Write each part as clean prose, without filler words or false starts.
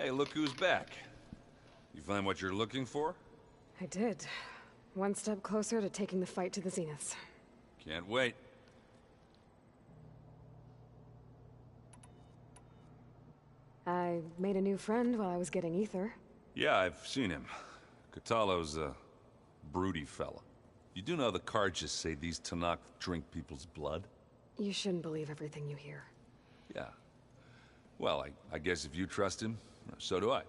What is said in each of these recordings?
Hey, look who's back. You find what you're looking for? I did. One step closer to taking the fight to the zeniths. Can't wait. I made a new friend while I was getting ether. Yeah, I've seen him. Katalo's a broody fella. You do know the cards just say these Tanakh drink people's blood? You shouldn't believe everything you hear. Yeah. Well, I guess if you trust him, so do I.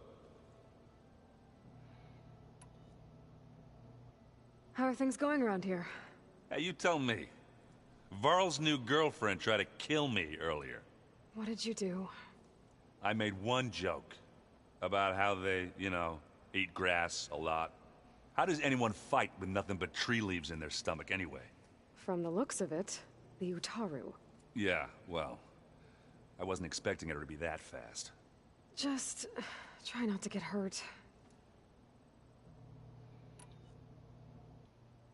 How are things going around here? Hey, you tell me. Varl's new girlfriend tried to kill me earlier. What did you do? I made one joke about how they, eat grass a lot. How does anyone fight with nothing but tree leaves in their stomach anyway? From the looks of it, the Utaru. Yeah, well, I wasn't expecting her to be that fast. Just try not to get hurt.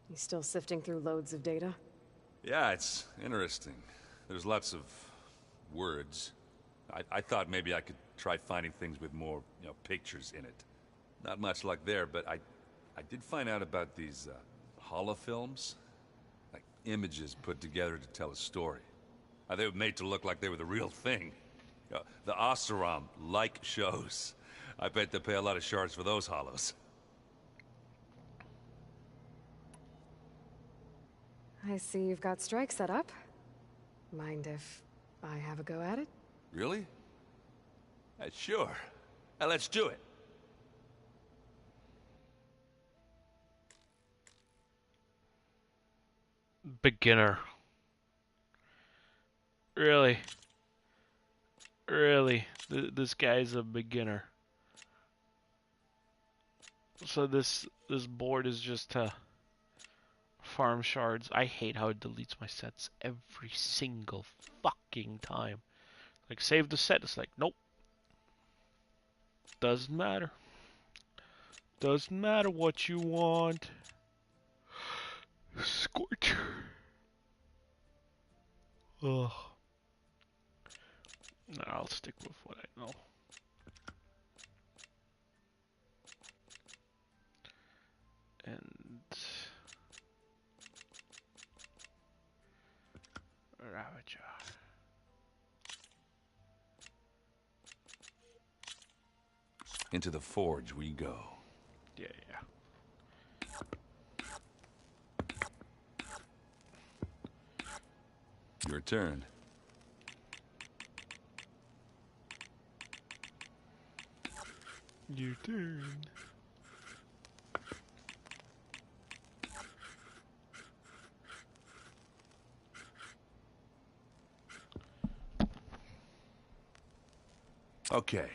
You still sifting through loads of data? Yeah, it's interesting. There's lots of words. I thought maybe I could try finding things with more, pictures in it. Not much luck there, but I did find out about these holofilms. Like images put together to tell a story. They were made to look like they were the real thing. The Oseram like shows. I bet they pay a lot of shards for those hollows. I see you've got strike set up. Mind if I have a go at it? Really? Sure. Let's do it. Beginner. Really? Really? This guy's a beginner. So this board is just to farm shards. I hate how it deletes my sets every single fucking time. Like, save the set. It's like, nope. Doesn't matter. Doesn't matter what you want. Scorcher. Ugh. No, I'll stick with what I know. And Ravager. Into the forge we go. Yeah. Your turn. Your turn. Okay,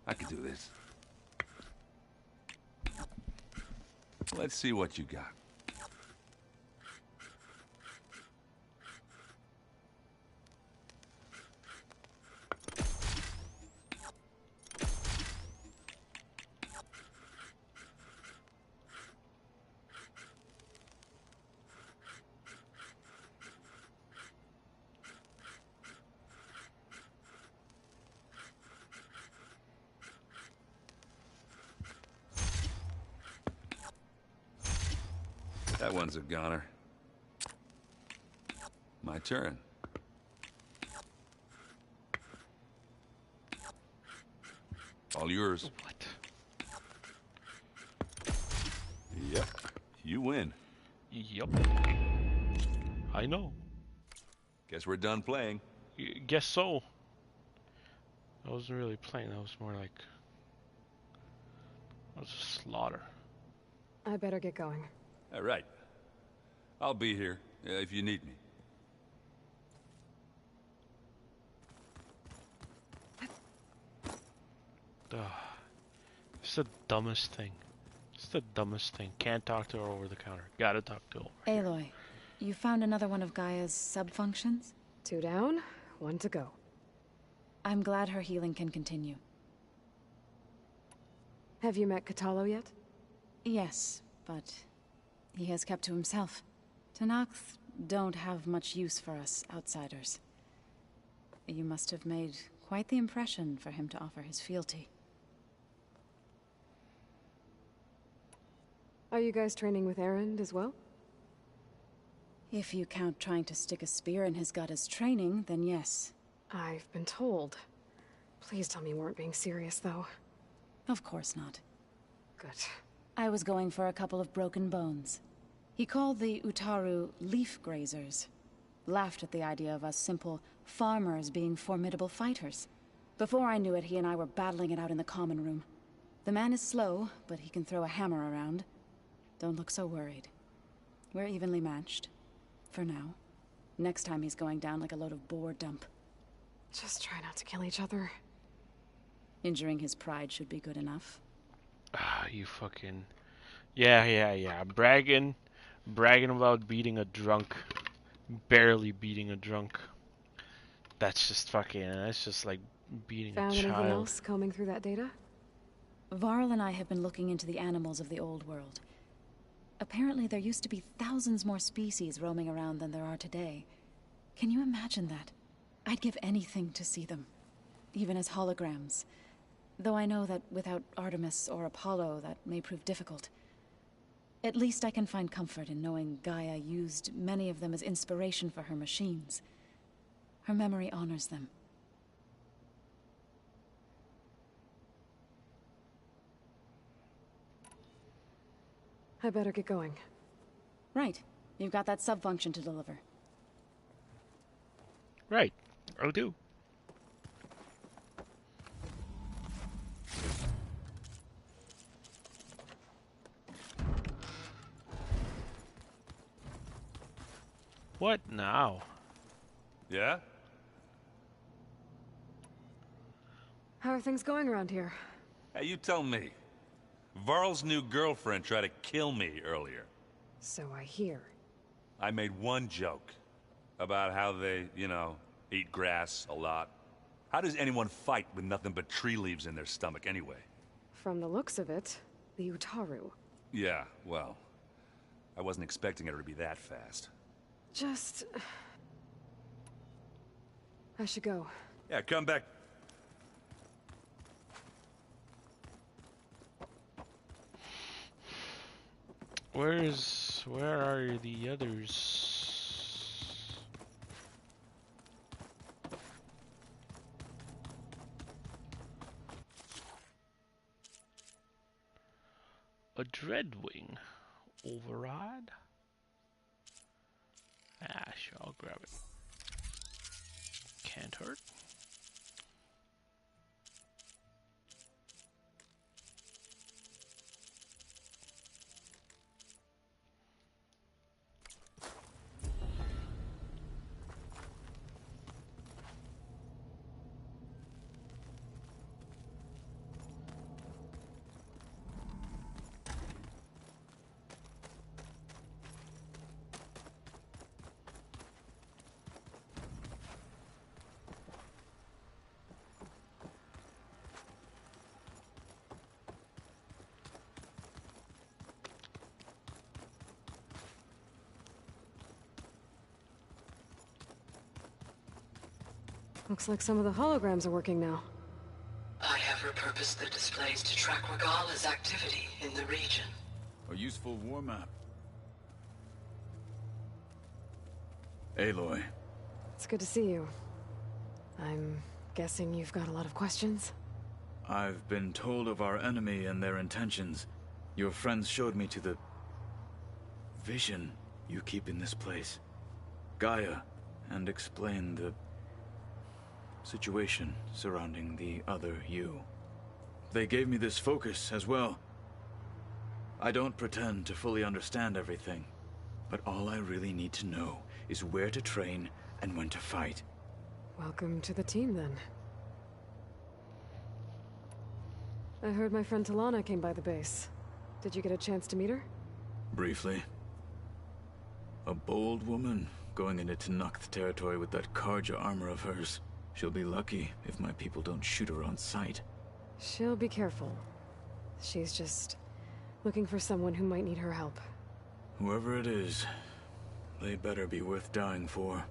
I can do this. Let's see what you got. That one's a goner. My turn. All yours. What? Yep. You win. Yup. I know. Guess we're done playing. Guess so. I wasn't really playing. That was more like... That was a slaughter. I better get going. All right. I'll be here if you need me. It's the dumbest thing. It's the dumbest thing. Can't talk to her over the counter. Gotta talk to her over here. Aloy, you found another one of Gaia's sub-functions? 2 down, 1 to go. I'm glad her healing can continue. Have you met Katalo yet? Yes, but he has kept to himself. Tanakh don't have much use for us outsiders. You must have made quite the impression for him to offer his fealty. Are you guys training with Erend as well? If you count trying to stick a spear in his gut as training, then yes. I've been told. Please tell me you weren't being serious, though. Of course not. Good. I was going for a couple of broken bones. He called the Utaru leaf grazers. Laughed at the idea of us simple farmers being formidable fighters. Before I knew it, he and I were battling it out in the common room. The man is slow, but he can throw a hammer around. Don't look so worried. We're evenly matched. For now. Next time he's going down like a load of boar dump. Just try not to kill each other. Injuring his pride should be good enough. Ah, you fucking... Yeah. Bragging about beating a drunk. Barely beating a drunk. That's just fucking... That's just like beating Found a anything child. else combing through that data? Varl and I have been looking into the animals of the old world. Apparently there used to be thousands more species roaming around than there are today. Can you imagine that? I'd give anything to see them. Even as holograms. Though I know that without Artemis or Apollo, that may prove difficult. At least I can find comfort in knowing Gaia used many of them as inspiration for her machines. Her memory honors them. I better get going. Right. You've got that sub-function to deliver. Right. I'll do. What now? Yeah? How are things going around here? Hey, you tell me. Varl's new girlfriend tried to kill me earlier. So I hear. I made one joke about how they, eat grass a lot. How does anyone fight with nothing but tree leaves in their stomach anyway? From the looks of it, the Utaru. Yeah, well, I wasn't expecting her to be that fast. Just... I should go. Yeah, come back. Where are the others? A Dreadwing override? Ah, sure, I'll grab it. Can't hurt. Looks like some of the holograms are working now. I have repurposed the displays to track Regala's activity in the region. A useful war map. Aloy. It's good to see you. I'm guessing you've got a lot of questions? I've been told of our enemy and their intentions. Your friends showed me to the... vision you keep in this place. Gaia, and explained the... situation surrounding the other you. They gave me this focus as well. I don't pretend to fully understand everything, but all I really need to know is where to train and when to fight. Welcome to the team, then. I heard my friend Talana came by the base. Did you get a chance to meet her? Briefly. A bold woman going into Tenakth territory with that Karja armor of hers. She'll be lucky if my people don't shoot her on sight. She'll be careful. She's just looking for someone who might need her help. Whoever it is, they better be worth dying for.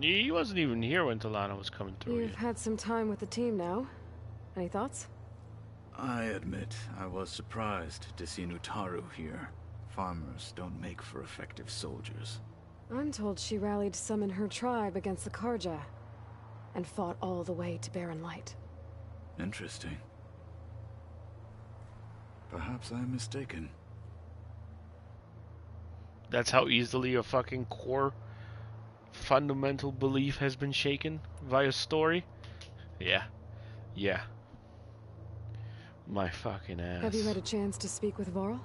He wasn't even here when Talana was coming through You've yet. had some time with the team now. Any thoughts? I admit I was surprised to see Nutaru here. Farmers don't make for effective soldiers. I'm told she rallied some in her tribe against the Karja, and fought all the way to Barren Light. Interesting. Perhaps I'm mistaken. That's how easily a fucking core fundamental belief has been shaken via story? Yeah. Yeah. My fucking ass. Have you had a chance to speak with Varl?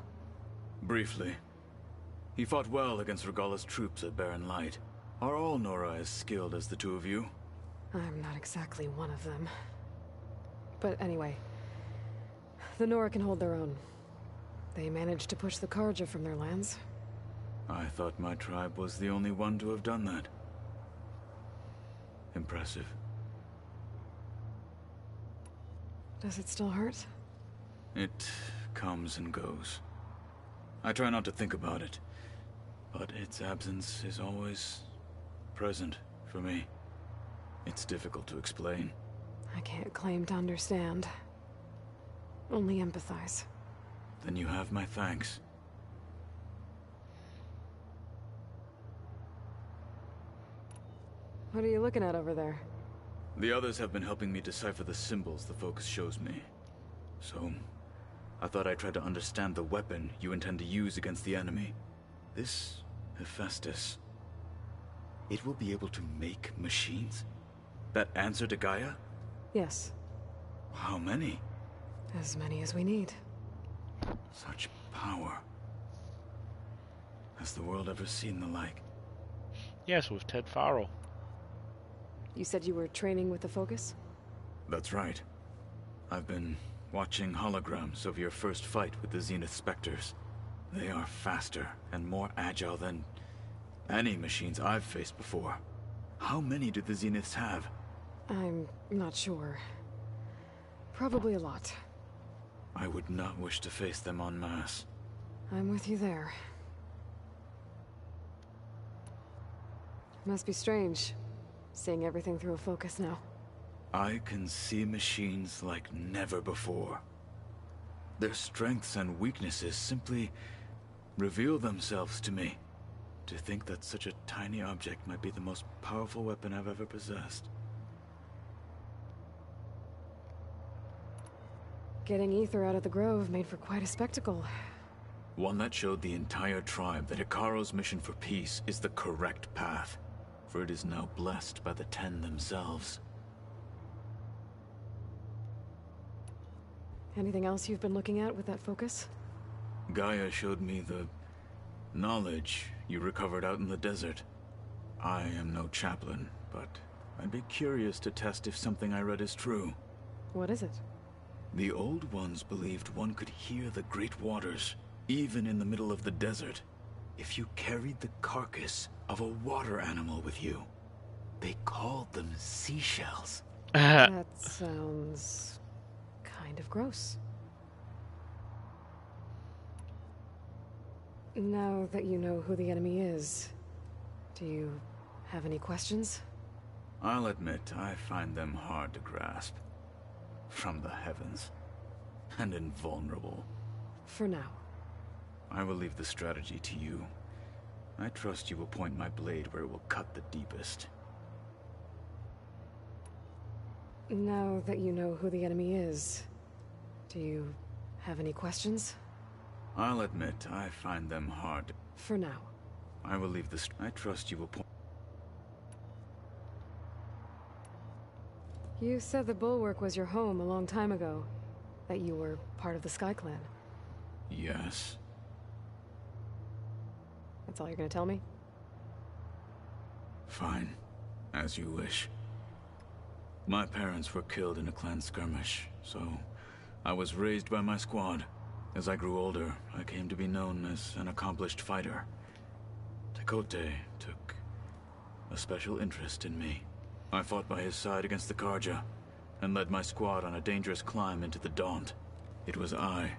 Briefly. He fought well against Regalla's troops at Barren Light. Are all Nora as skilled as the two of you? I'm not exactly one of them. But anyway, the Nora can hold their own. They managed to push the Karja from their lands. I thought my tribe was the only one to have done that. Impressive. Does it still hurt? It comes and goes. I try not to think about it, but its absence is always present for me. It's difficult to explain. I can't claim to understand. Only empathize. Then you have my thanks. What are you looking at over there? The others have been helping me decipher the symbols the focus shows me. So, I thought I'd try to understand the weapon you intend to use against the enemy. This Hephaestus. It will be able to make machines? That answer to Gaia? Yes, How many? as many as we need. Such power. Has the world ever seen the like? Yes, with Ted Farrell. You said you were training with the Focus? That's right. I've been watching holograms of your first fight with the Zenith Spectres. They are faster and more agile than any machines I've faced before. How many do the Zeniths have? I'm not sure. Probably a lot. I would not wish to face them en masse. I'm with you there. Must be strange, seeing everything through a Focus now. I can see machines like never before. Their strengths and weaknesses simply reveal themselves to me. To think that such a tiny object might be the most powerful weapon I've ever possessed. Getting Ether out of the Grove made for quite a spectacle. One that showed the entire tribe that Hikaro's mission for peace is the correct path, for it is now blessed by the Ten themselves. Anything else you've been looking at with that Focus? Gaia showed me the knowledge you recovered out in the desert. I am no chaplain, but I'd be curious to test if something I read is true. What is it? The Old Ones believed one could hear the great waters, even in the middle of the desert, if you carried the carcass of a water animal with you. They called them seashells. That sounds kind of gross. Now that you know who the enemy is, do you have any questions? I'll admit, I find them hard to grasp. From the heavens. And invulnerable. For now. I will leave the strategy to you. I trust you will point my blade where it will cut the deepest. Now that you know who the enemy is, do you have any questions? I'll admit, I find them hard. For now. I will leave the I trust you will point. You said the Bulwark was your home a long time ago. That you were part of the Sky Clan. Yes. That's all you're gonna tell me? Fine. As you wish. My parents were killed in a clan skirmish, so I was raised by my squad. As I grew older, I came to be known as an accomplished fighter. Tekote took a special interest in me. I fought by his side against the Karja, and led my squad on a dangerous climb into the Daunt. It was I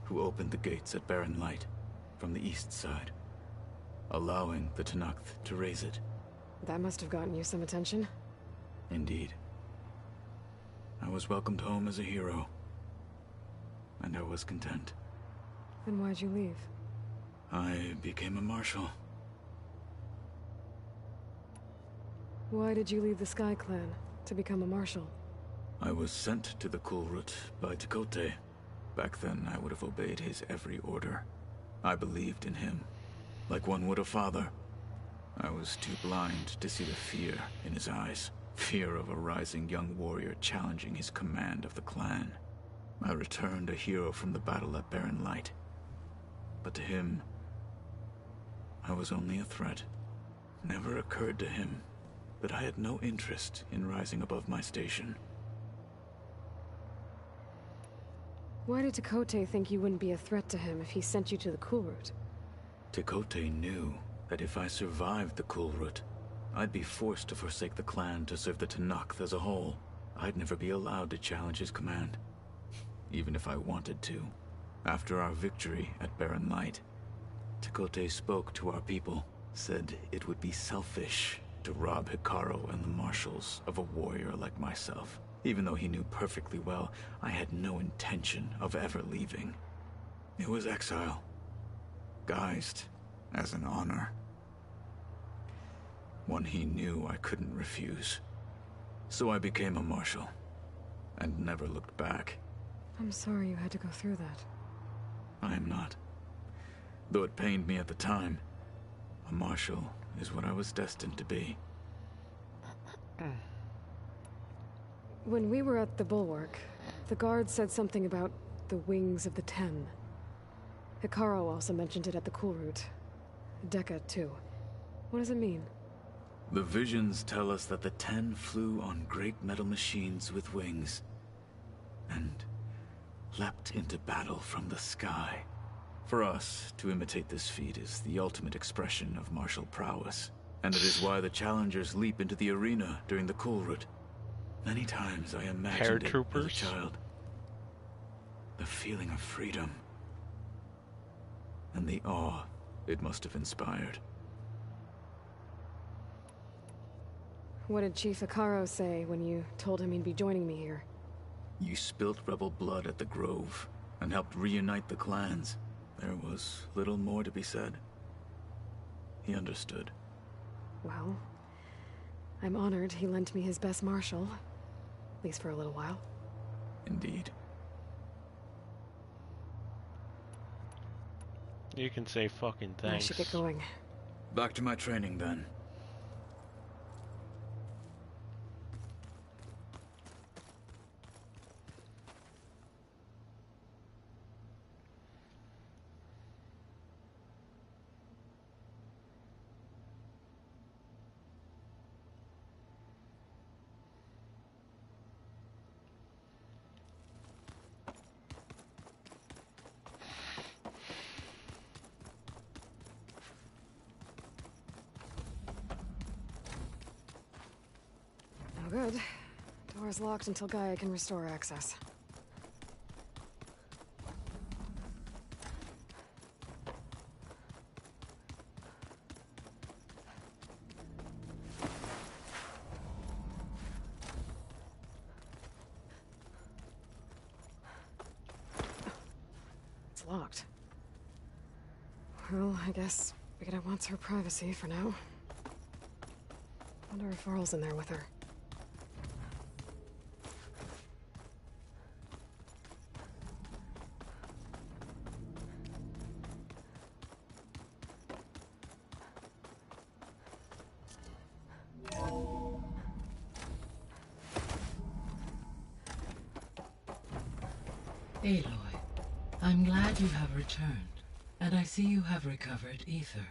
who opened the gates at Barren Light, from the east side, allowing the Tenakth to raise it. That must have gotten you some attention. Indeed. I was welcomed home as a hero. and I was content. Then why'd you leave? I became a marshal. Why did you leave the Sky Clan to become a marshal? I was sent to the Kulrut by Tekote. Back then, I would have obeyed his every order. I believed in him, like one would a father. I was too blind to see the fear in his eyes. Fear of a rising young warrior challenging his command of the clan. I returned a hero from the battle at Barren Light. But to him, I was only a threat. Never occurred to him that I had no interest in rising above my station. Why did Tekote think you wouldn't be a threat to him if he sent you to the Kulrut? Tekote knew that if I survived the Kulrut, I'd be forced to forsake the clan to serve the Tenakth as a whole. I'd never be allowed to challenge his command, even if I wanted to. After our victory at Barren Light, Tekote spoke to our people, said it would be selfish to rob Hikaru and the marshals of a warrior like myself. Even though he knew perfectly well I had no intention of ever leaving. It was exile, guised as an honor. One he knew I couldn't refuse. So I became a marshal, and never looked back. I'm sorry you had to go through that. I am not. Though it pained me at the time, a marshal is what I was destined to be. When we were at the Bulwark, the guard said something about the Wings of the Ten. Hikaru also mentioned it at the Kulrut. Dekka, too. What does it mean? The visions tell us that the Ten flew on great metal machines with wings, and leapt into battle from the sky. For us, to imitate this feat is the ultimate expression of martial prowess, and it is why the challengers leap into the arena during the Kulrut. Many times I imagined it as a child. The feeling of freedom, and the awe it must have inspired. What did Chief Hikaru say when you told him he'd be joining me here? You spilt rebel blood at the Grove, and helped reunite the clans. There was little more to be said. He understood. Well, I'm honored he lent me his best marshal. At least for a little while. Indeed. You can say fucking thanks. I should get going. Back to my training, then. Good. Door's locked until Gaia can restore access. It's locked. Well, I guess Beta wants her privacy for now. Wonder if Varl's in there with her. Aloy, I'm glad you have returned, and I see you have recovered ether.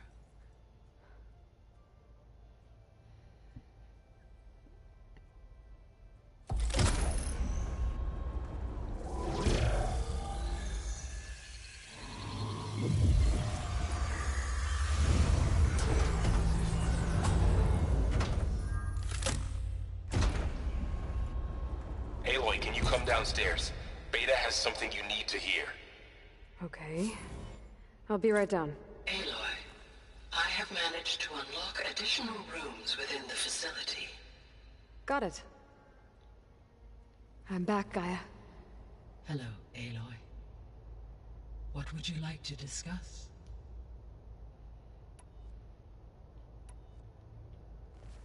Aloy, can you come downstairs? Beta has something you need to hear. Okay. I'll be right down. Aloy, I have managed to unlock additional rooms within the facility. Got it. I'm back, Gaia. Hello, Aloy. What would you like to discuss?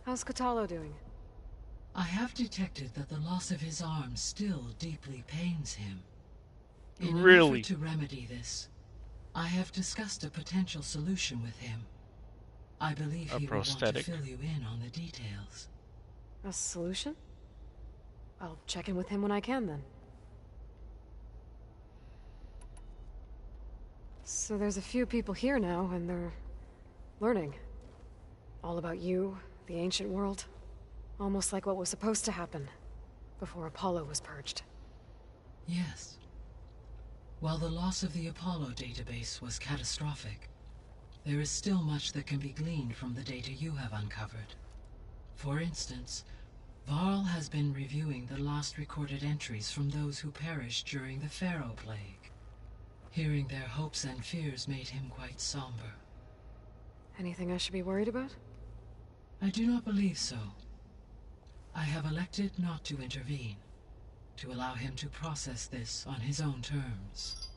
How's Katalo doing? I have detected that the loss of his arm still deeply pains him. In an Really? effort to remedy this, I have discussed a potential solution with him. I believe A he will want to prosthetic? fill you in on the details. A solution? I'll check in with him when I can, then. So there's a few people here now, and they're learning. All about you, the ancient world. Almost like what was supposed to happen before Apollo was purged. Yes. While the loss of the Apollo database was catastrophic, there is still much that can be gleaned from the data you have uncovered. For instance, Varl has been reviewing the last recorded entries from those who perished during the Pharaoh Plague. Hearing their hopes and fears made him quite somber. Anything I should be worried about? I do not believe so. I have elected not to intervene, to allow him to process this on his own terms.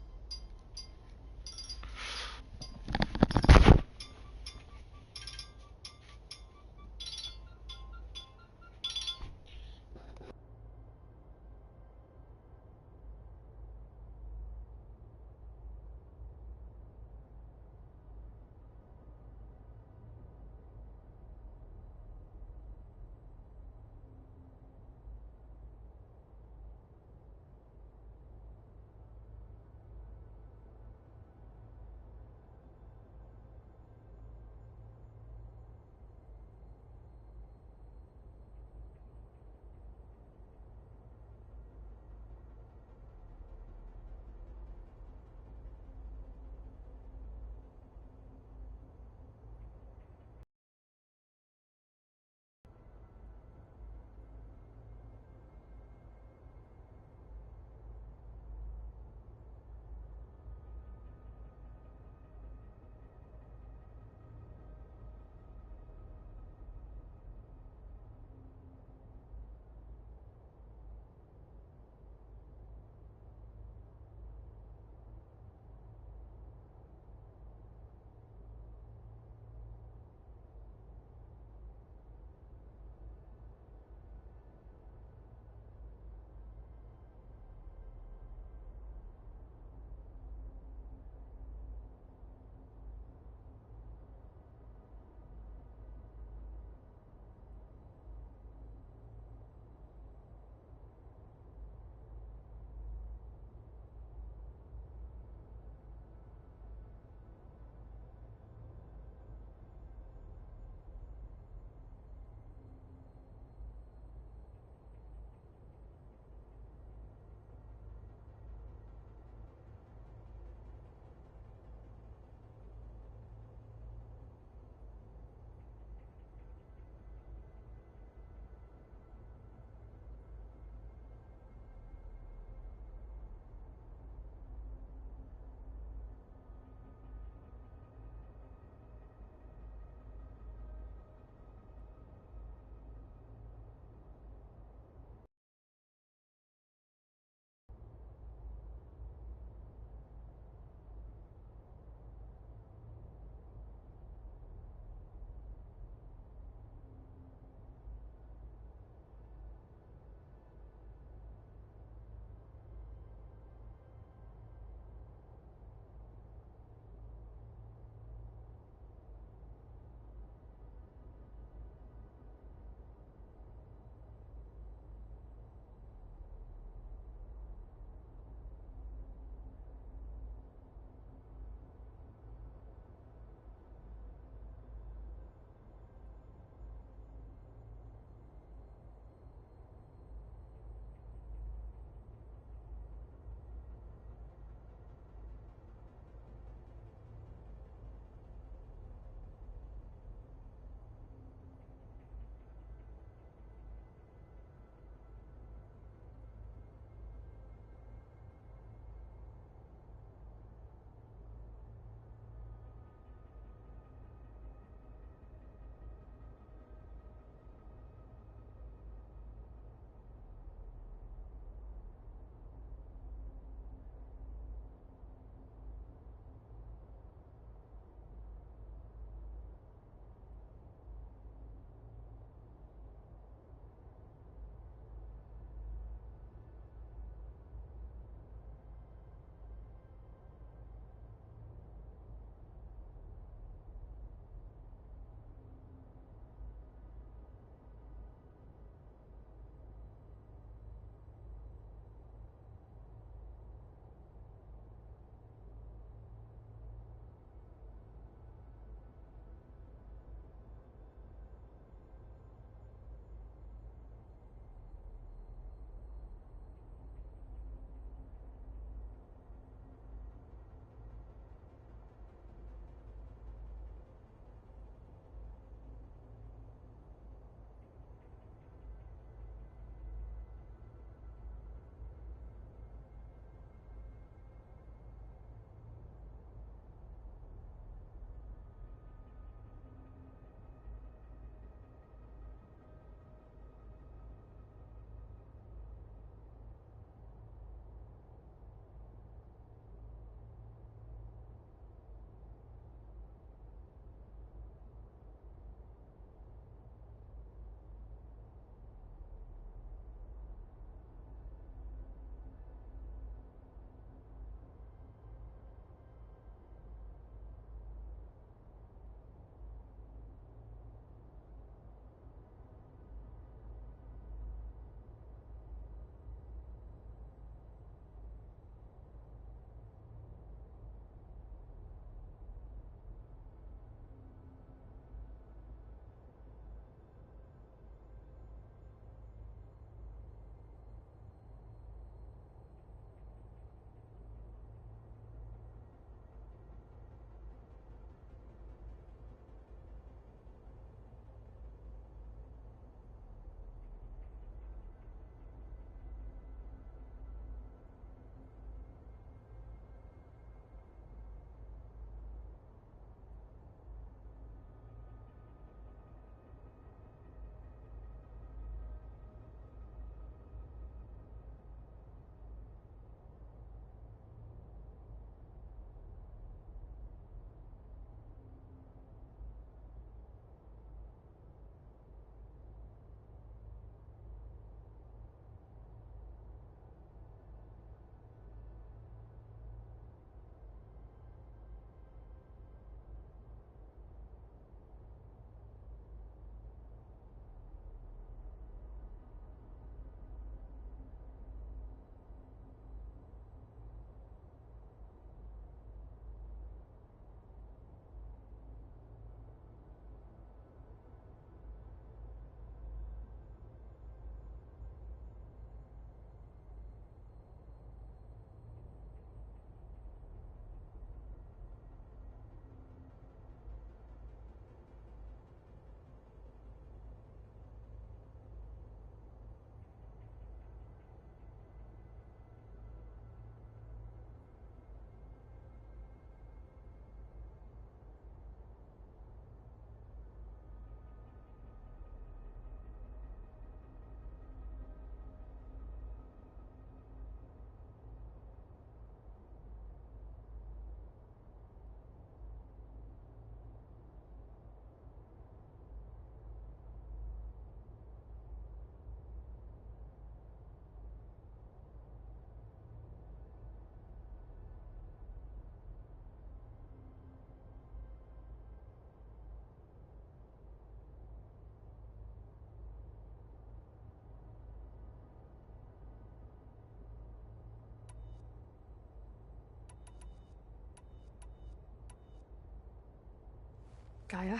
Gaia?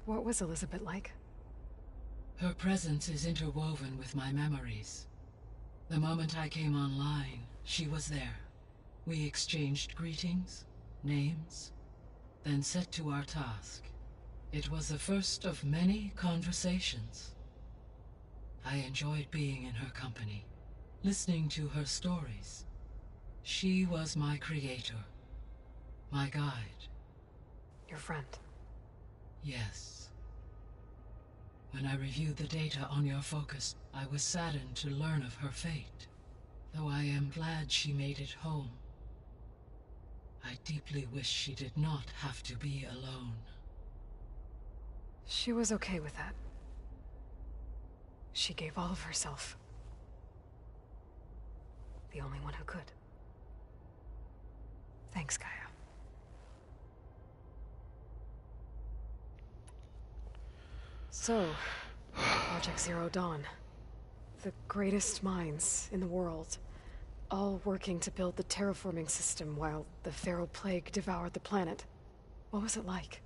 What was Elizabeth like? Her presence is interwoven with my memories. The moment I came online, she was there. We exchanged greetings, names, then set to our task. It was the first of many conversations. I enjoyed being in her company, listening to her stories. She was my creator, my guide. Your friend. Yes. When I reviewed the data on your focus, I was saddened to learn of her fate, though I am glad she made it home. I deeply wish she did not have to be alone. She was okay with that. She gave all of herself. The only one who could. Thanks, Gaia. So, Project Zero Dawn. The greatest minds in the world, all working to build the terraforming system while the Pharaoh Plague devoured the planet. What was it like?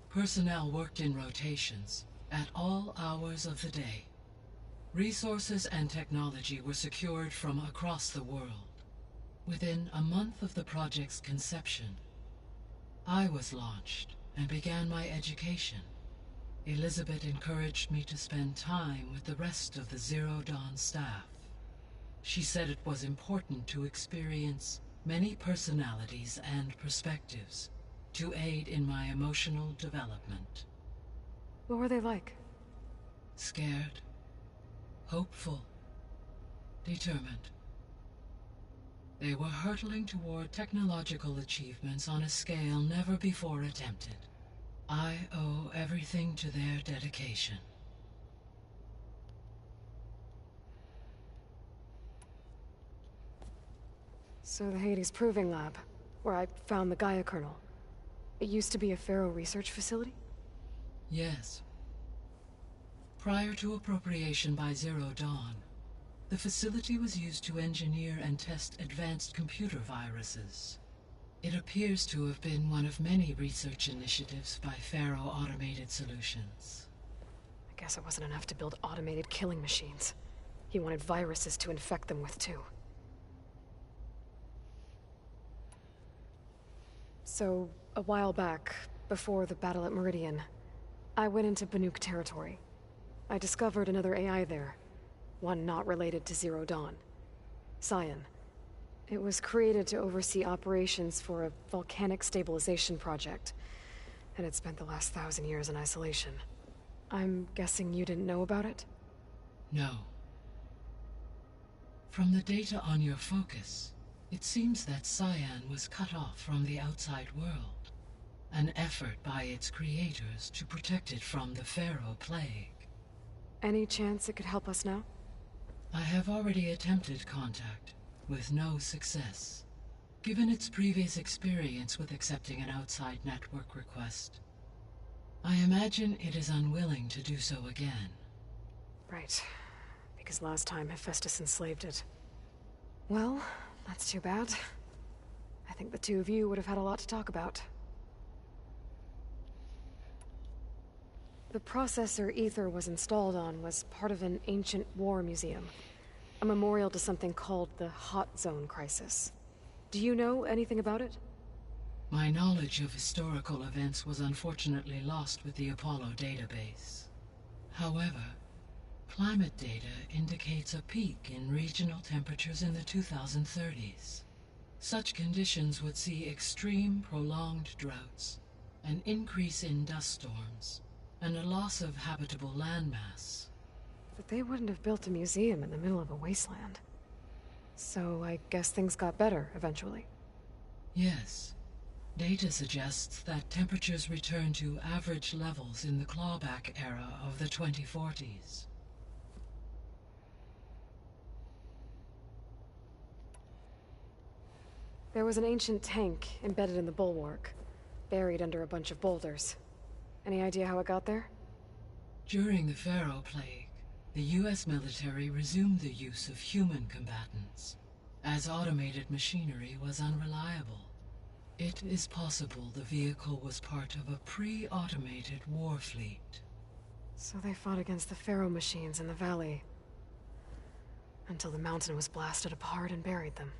Personnel worked in rotations, at all hours of the day. Resources and technology were secured from across the world. Within a month of the project's conception, I was launched and began my education. Elizabeth encouraged me to spend time with the rest of the Zero Dawn staff. She said it was important to experience many personalities and perspectives to aid in my emotional development. What were they like? Scared, hopeful, determined. They were hurtling toward technological achievements on a scale never before attempted. I owe everything to their dedication. So the Hades Proving Lab, where I found the Gaia kernel. It used to be a Pharaoh research facility? Yes. Prior to appropriation by Zero Dawn, the facility was used to engineer and test advanced computer viruses. It appears to have been one of many research initiatives by Pharaoh Automated Solutions. I guess it wasn't enough to build automated killing machines. He wanted viruses to infect them with too. So, a while back, before the battle at Meridian, I went into Banuk territory. I discovered another AI there, one not related to Zero Dawn. Cyan. It was created to oversee operations for a volcanic stabilization project, and it spent the last 1,000 years in isolation. I'm guessing you didn't know about it? No. From the data on your focus, it seems that Cyan was cut off from the outside world, an effort by its creators to protect it from the Pharaoh Plague. Any chance it could help us now? I have already attempted contact, with no success. Given its previous experience with accepting an outside network request, I imagine it is unwilling to do so again. Right. Because last time Hephaestus enslaved it. Well, that's too bad. I think the two of you would have had a lot to talk about. The processor Ether was installed on was part of an ancient war museum. A memorial to something called the Hot Zone Crisis. Do you know anything about it? My knowledge of historical events was unfortunately lost with the Apollo database. However, climate data indicates a peak in regional temperatures in the 2030s. Such conditions would see extreme, prolonged droughts, an increase in dust storms, and a loss of habitable landmass. But they wouldn't have built a museum in the middle of a wasteland. So I guess things got better eventually. Yes. Data suggests that temperatures return to average levels in the clawback era of the 2040s. There was an ancient tank embedded in the bulwark, buried under a bunch of boulders. Any idea how it got there? During the Pharaoh Plague, the U.S. military resumed the use of human combatants, as automated machinery was unreliable. It is possible the vehicle was part of a pre-automated war fleet. So they fought against the Pharaoh machines in the valley. Until the mountain was blasted apart and buried them.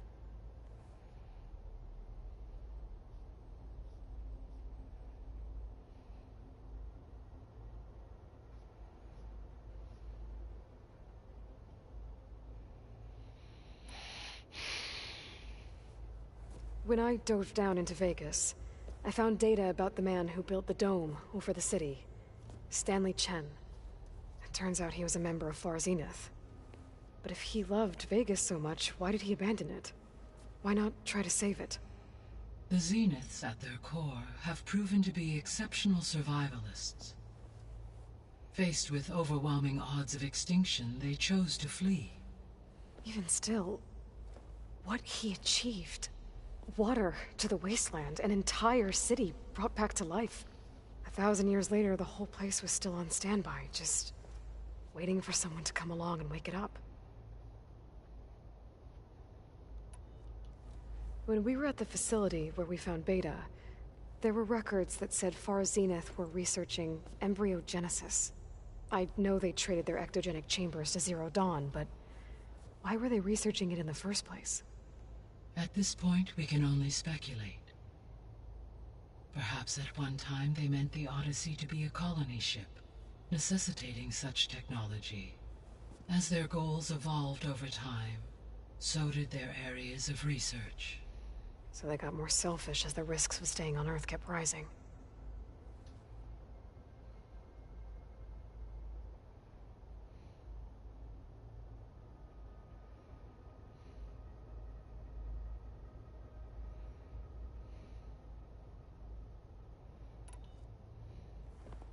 When I dove down into Vegas, I found data about the man who built the dome over the city, Stanley Chen. It turns out he was a member of Far Zenith. But if he loved Vegas so much, why did he abandon it? Why not try to save it? The Zeniths, at their core, have proven to be exceptional survivalists. Faced with overwhelming odds of extinction, they chose to flee. Even still, what he achieved. Water to the wasteland, an entire city brought back to life. 1,000 years later, the whole place was still on standby, just waiting for someone to come along and wake it up. When we were at the facility where we found Beta, there were records that said Far Zenith were researching embryogenesis. I know they traded their ectogenic chambers to Zero Dawn, but why were they researching it in the first place? At this point, we can only speculate. Perhaps at one time they meant the Odyssey to be a colony ship, necessitating such technology. As their goals evolved over time, so did their areas of research. So they got more selfish as the risks of staying on Earth kept rising.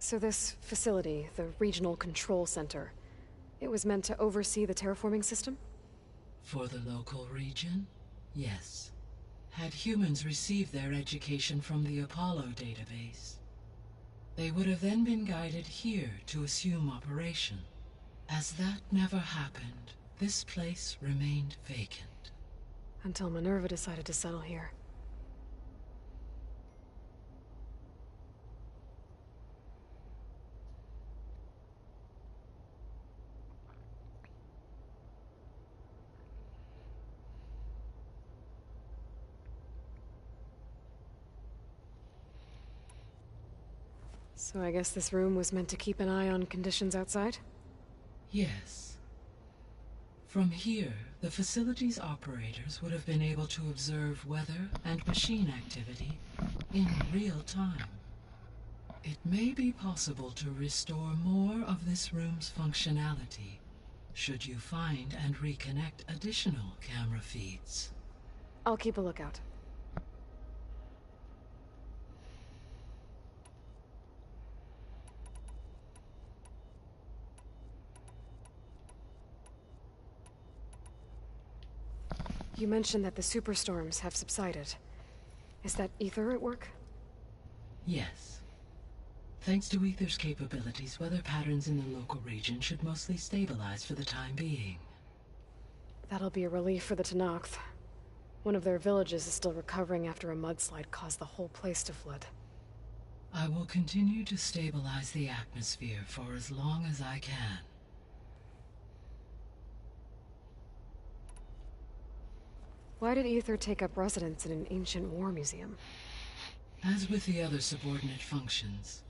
So this facility, the Regional Control Center, it was meant to oversee the terraforming system? For the local region, yes. Had humans received their education from the Apollo database, they would have then been guided here to assume operation. As that never happened, this place remained vacant. Until Minerva decided to settle here. So I guess this room was meant to keep an eye on conditions outside? Yes. From here, the facility's operators would have been able to observe weather and machine activity in real time. It may be possible to restore more of this room's functionality, should you find and reconnect additional camera feeds. I'll keep a lookout. You mentioned that the superstorms have subsided. Is that Ether at work? Yes. Thanks to Ether's capabilities, weather patterns in the local region should mostly stabilize for the time being. That'll be a relief for the Tenakth. One of their villages is still recovering after a mudslide caused the whole place to flood. I will continue to stabilize the atmosphere for as long as I can. Why did Ether take up residence in an ancient war museum? As with the other subordinate functions,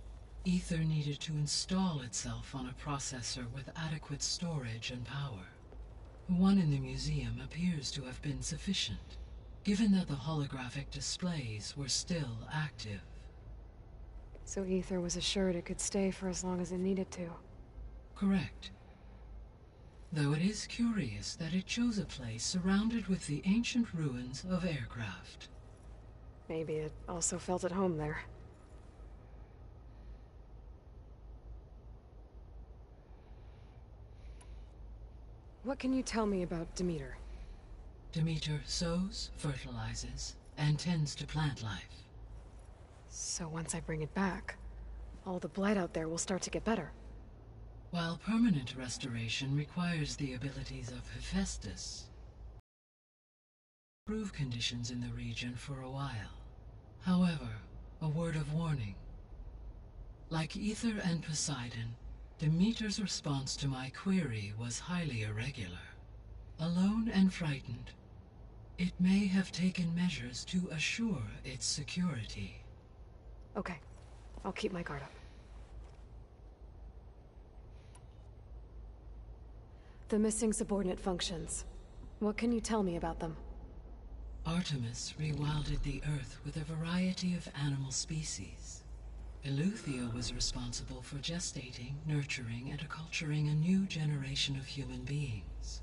Ether needed to install itself on a processor with adequate storage and power. The one in the museum appears to have been sufficient, given that the holographic displays were still active. So Ether was assured it could stay for as long as it needed to. Correct. Though it is curious that it chose a place surrounded with the ancient ruins of aircraft. Maybe it also felt at home there. What can you tell me about Demeter? Demeter sows, fertilizes, and tends to plant life. So once I bring it back, all the blight out there will start to get better. While permanent restoration requires the abilities of Hephaestus, improve conditions in the region for a while. However, a word of warning. Like Ether and Poseidon, Demeter's response to my query was highly irregular. Alone and frightened, it may have taken measures to assure its security. Okay, I'll keep my guard up. The missing subordinate functions. What can you tell me about them? Artemis rewilded the Earth with a variety of animal species. Eleuthia was responsible for gestating, nurturing, and acculturating a new generation of human beings.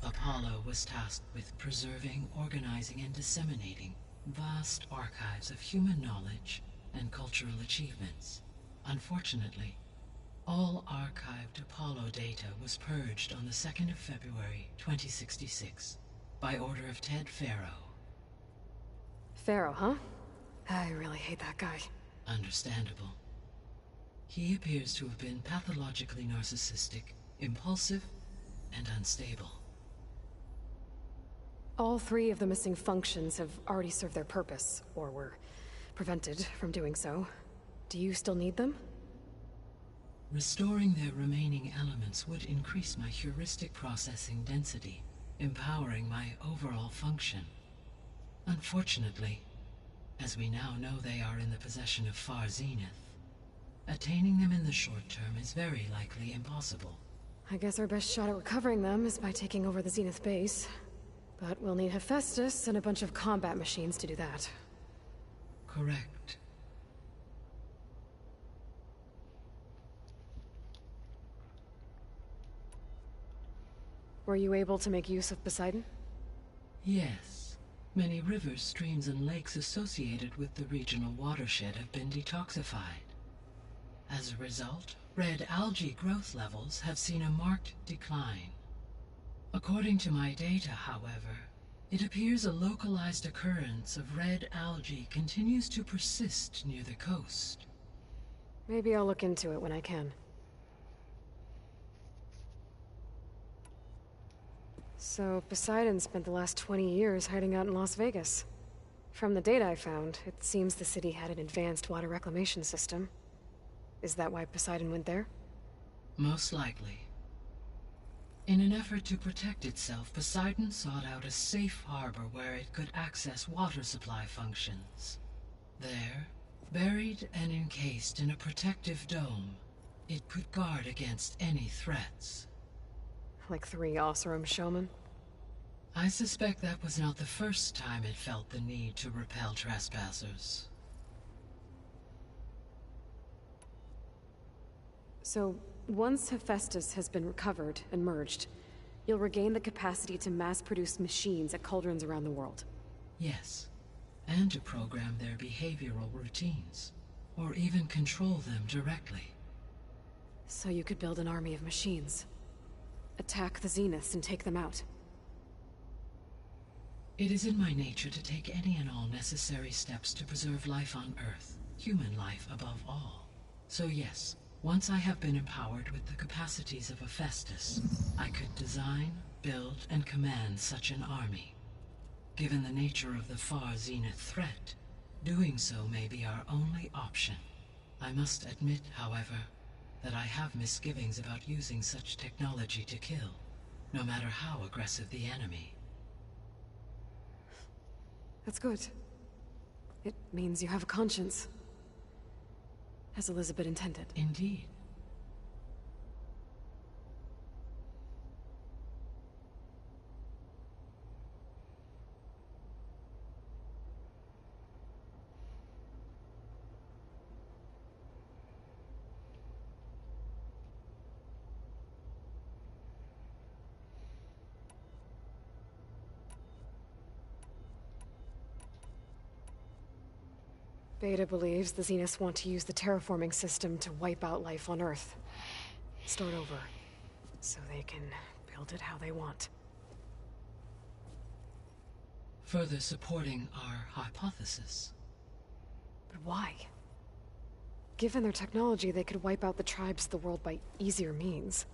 Apollo was tasked with preserving, organizing, and disseminating vast archives of human knowledge and cultural achievements. Unfortunately, all archived Apollo data was purged on the 2nd of February, 2066, by order of Ted Faro. Pharaoh, huh? I really hate that guy. Understandable. He appears to have been pathologically narcissistic, impulsive, and unstable. All 3 of the missing functions have already served their purpose, or were prevented from doing so. Do you still need them? Restoring their remaining elements would increase my heuristic processing density, empowering my overall function. Unfortunately, as we now know they are in the possession of Far Zenith, attaining them in the short term is very likely impossible. I guess our best shot at recovering them is by taking over the Zenith base. But we'll need Hephaestus and a bunch of combat machines to do that. Correct. Were you able to make use of Poseidon? Yes. Many rivers, streams, and lakes associated with the regional watershed have been detoxified. As a result, red algae growth levels have seen a marked decline. According to my data, however, it appears a localized occurrence of red algae continues to persist near the coast. Maybe I'll look into it when I can. So, Poseidon spent the last 20 years hiding out in Las Vegas. From the data I found, it seems the city had an advanced water reclamation system. Is that why Poseidon went there? Most likely. In an effort to protect itself, Poseidon sought out a safe harbor where it could access water supply functions. There, buried and encased in a protective dome, it could guard against any threats. Like 3 Oseram showmen? I suspect that was not the first time it felt the need to repel trespassers. So, once Hephaestus has been recovered and merged, you'll regain the capacity to mass-produce machines at cauldrons around the world. Yes, and to program their behavioral routines, or even control them directly. So you could build an army of machines. Attack the Zeniths and take them out. It is in my nature to take any and all necessary steps to preserve life on Earth, human life above all. So yes, once I have been empowered with the capacities of Hephaestus, I could design, build, and command such an army. Given the nature of the Far Zenith threat, doing so may be our only option. I must admit, however, that I have misgivings about using such technology to kill, no matter how aggressive the enemy. That's good. It means you have a conscience. As Elizabeth intended. Indeed. Beta believes the Zeniths want to use the terraforming system to wipe out life on Earth. Start over, so they can build it how they want. Further supporting our hypothesis. But why? Given their technology, they could wipe out the tribes of the world by easier means.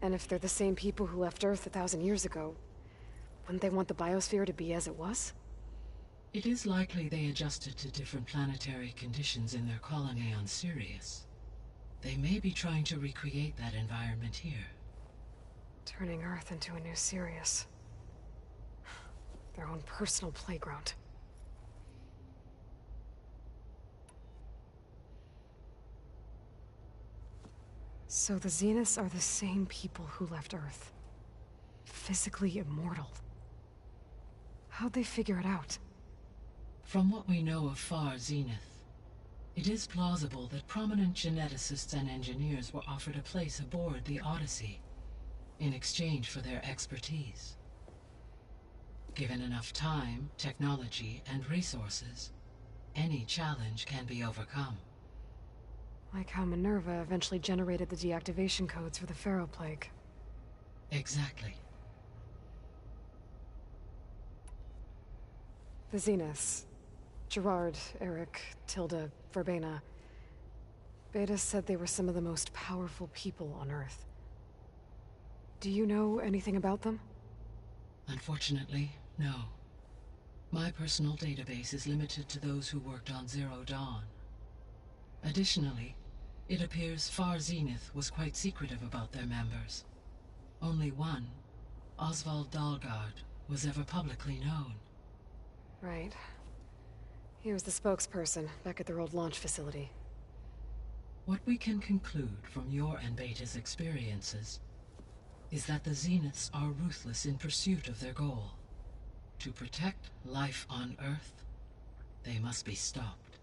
And if they're the same people who left Earth 1,000 years ago, wouldn't they want the biosphere to be as it was? It is likely they adjusted to different planetary conditions in their colony on Sirius. They may be trying to recreate that environment here. Turning Earth into a new Sirius. Their own personal playground. So the Zeniths are the same people who left Earth. Physically immortal. How'd they figure it out? From what we know of Far Zenith, it is plausible that prominent geneticists and engineers were offered a place aboard the Odyssey in exchange for their expertise. Given enough time, technology, and resources, any challenge can be overcome. Like how Minerva eventually generated the deactivation codes for the Pharaoh Plague. Exactly. The Zeniths. Gerard, Eric, Tilda, Verbena. Beta said they were some of the most powerful people on Earth. Do you know anything about them? Unfortunately, no. My personal database is limited to those who worked on Zero Dawn. Additionally, it appears Far Zenith was quite secretive about their members. Only one, Oswald Dahlgard, was ever publicly known. Right. He was the spokesperson back at their old launch facility. What we can conclude from your and Beta's experiences is that the Zeniths are ruthless in pursuit of their goal. To protect life on Earth, they must be stopped.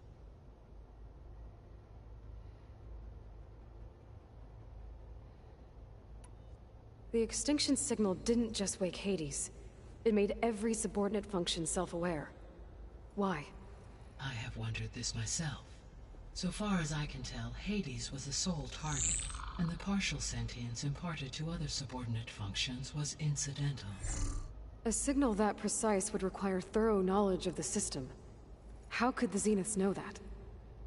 The extinction signal didn't just wake Hades. It made every subordinate function self-aware. Why? I have wondered this myself. So far as I can tell, Hades was the sole target, and the partial sentience imparted to other subordinate functions was incidental. A signal that precise would require thorough knowledge of the system. How could the Zeniths know that?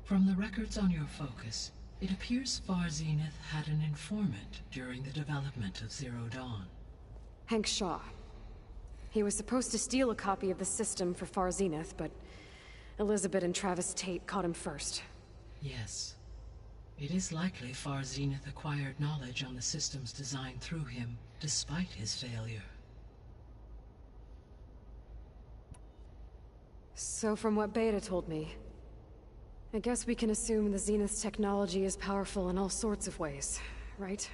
From the records on your focus, it appears Far Zenith had an informant during the development of Zero Dawn. Hank Shaw. He was supposed to steal a copy of the system for Far Zenith, but Elizabeth and Travis Tate caught him first. Yes. It is likely Far Zenith acquired knowledge on the system's design through him, despite his failure. So from what Beta told me, I guess we can assume the Zenith's technology is powerful in all sorts of ways, right?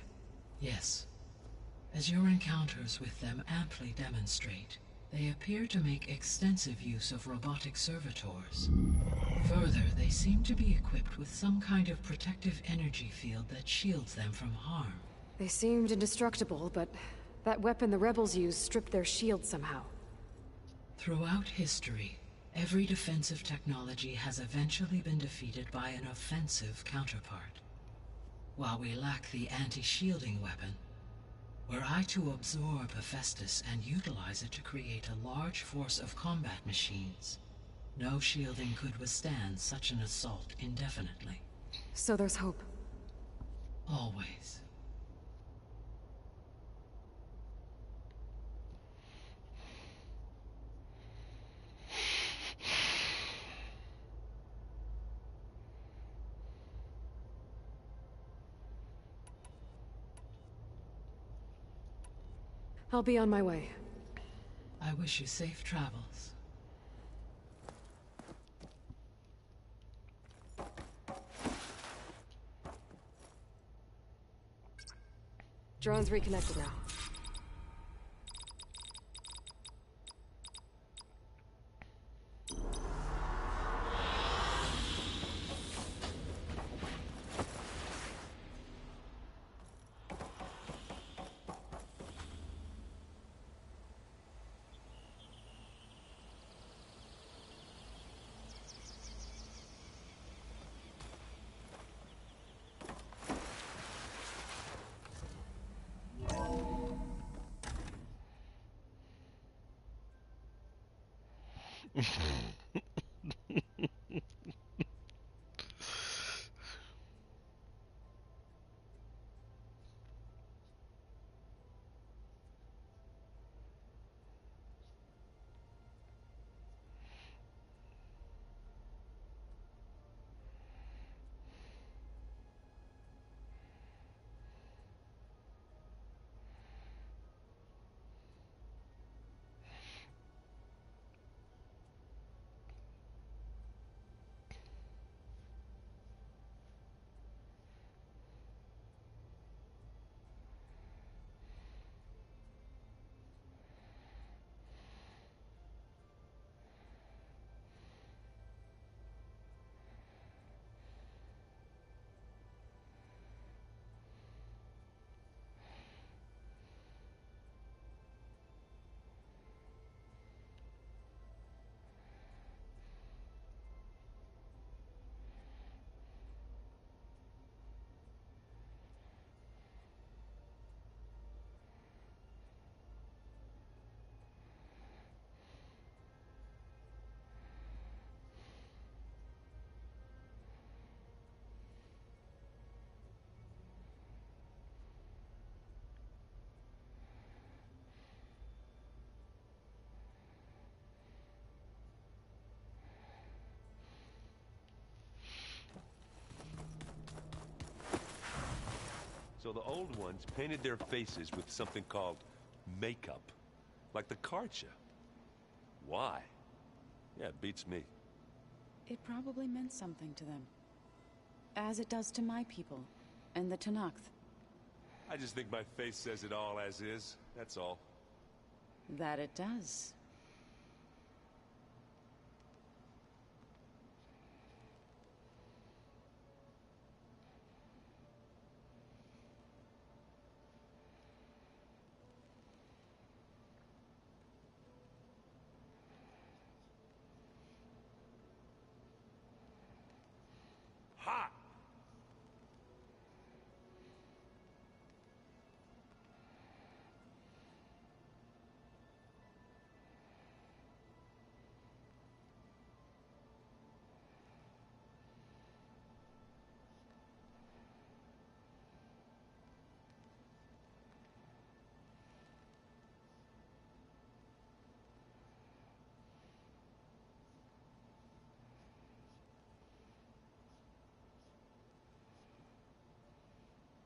Yes. As your encounters with them amply demonstrate, they appear to make extensive use of robotic servitors. Further, they seem to be equipped with some kind of protective energy field that shields them from harm. They seemed indestructible, but that weapon the rebels used stripped their shield somehow. Throughout history, every defensive technology has eventually been defeated by an offensive counterpart. While we lack the anti-shielding weapon, were I to absorb Hephaestus and utilize it to create a large force of combat machines, no shielding could withstand such an assault indefinitely. So there's hope. Always. I'll be on my way. I wish you safe travels. Drone's reconnected now. So the old ones painted their faces with something called makeup. Like the Karcha. Why? Yeah, it beats me. It probably meant something to them. As it does to my people, and the Tenakth. I just think my face says it all as is, that's all. That it does. Hot!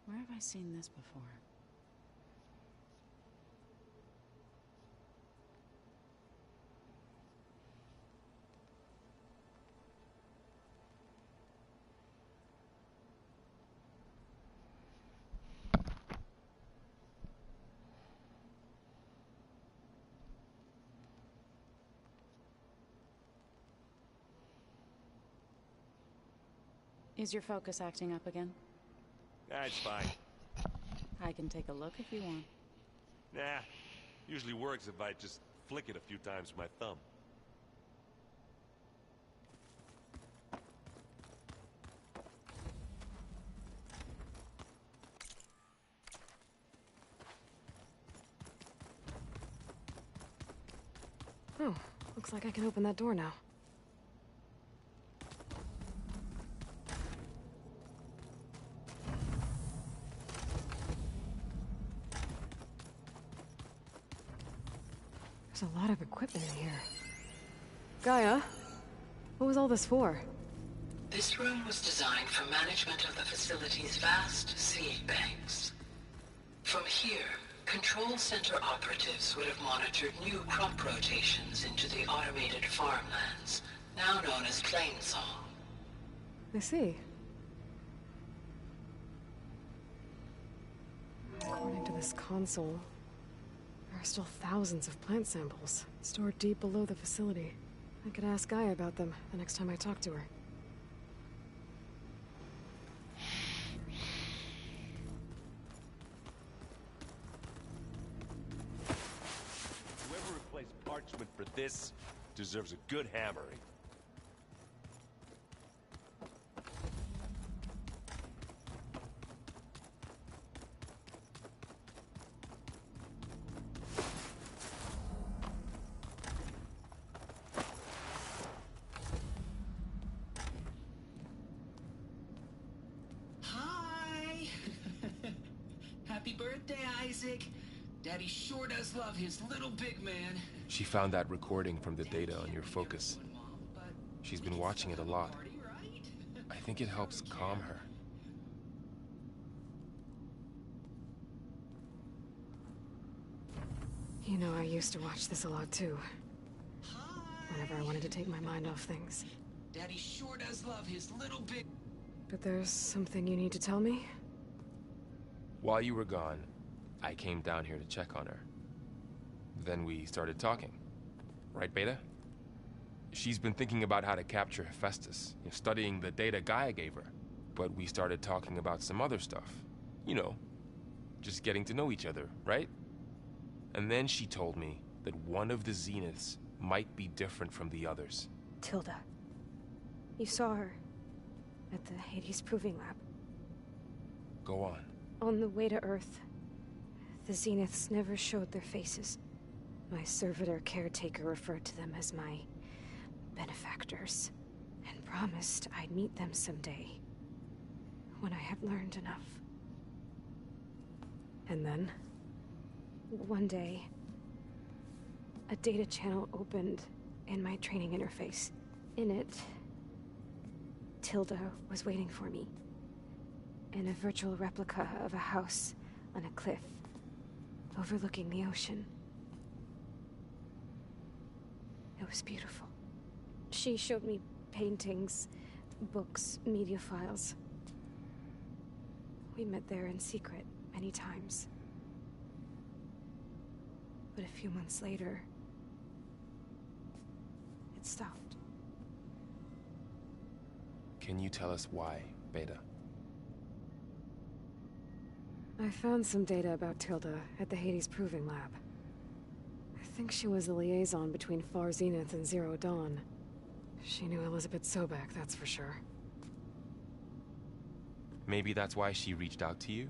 Where have I seen this before? Is your focus acting up again? That's fine. I can take a look if you want. Nah, usually works if I just flick it a few times with my thumb. Oh, looks like I can open that door now. There's a lot of equipment in here. Gaia, what was all this for? This room was designed for management of the facility's vast seed banks. From here, control center operatives would have monitored new crop rotations into the automated farmlands, now known as Plainsong. I see. According to this console, there are still thousands of plant samples stored deep below the facility. I could ask Gaia about them the next time I talk to her. Whoever replaced parchment for this deserves a good hammering. Hi! Happy birthday, Isaac. Daddy sure does love his little big man. She found that recording from the data on your focus. She's been watching it a lot. I think it helps calm her. You know, I used to watch this a lot too. Whenever I wanted to take my mind off things. Daddy sure does love his little big... But there's something you need to tell me? While you were gone, I came down here to check on her. Then we started talking. Right, Beta? She's been thinking about how to capture Hephaestus, studying the data Gaia gave her. But we started talking about some other stuff. You know, just getting to know each other, right? And then she told me that one of the Zeniths might be different from the others. Tilda. You saw her at the Hades Proving Lab. Go on. On the way to Earth, the Zeniths never showed their faces. My servitor caretaker referred to them as my benefactors, and promised I'd meet them someday, when I have learned enough. And then? One day, a data channel opened in my training interface. In it, Tilda was waiting for me. in a virtual replica of a house on a cliff overlooking the ocean. It was beautiful. She showed me paintings, books, media files. We met there in secret many times. But a few months later, it stopped. Can you tell us why, Beta? I found some data about Tilda at the Hades Proving Lab. I think she was the liaison between Far Zenith and Zero Dawn. She knew Elizabeth Sobek, that's for sure. Maybe that's why she reached out to you?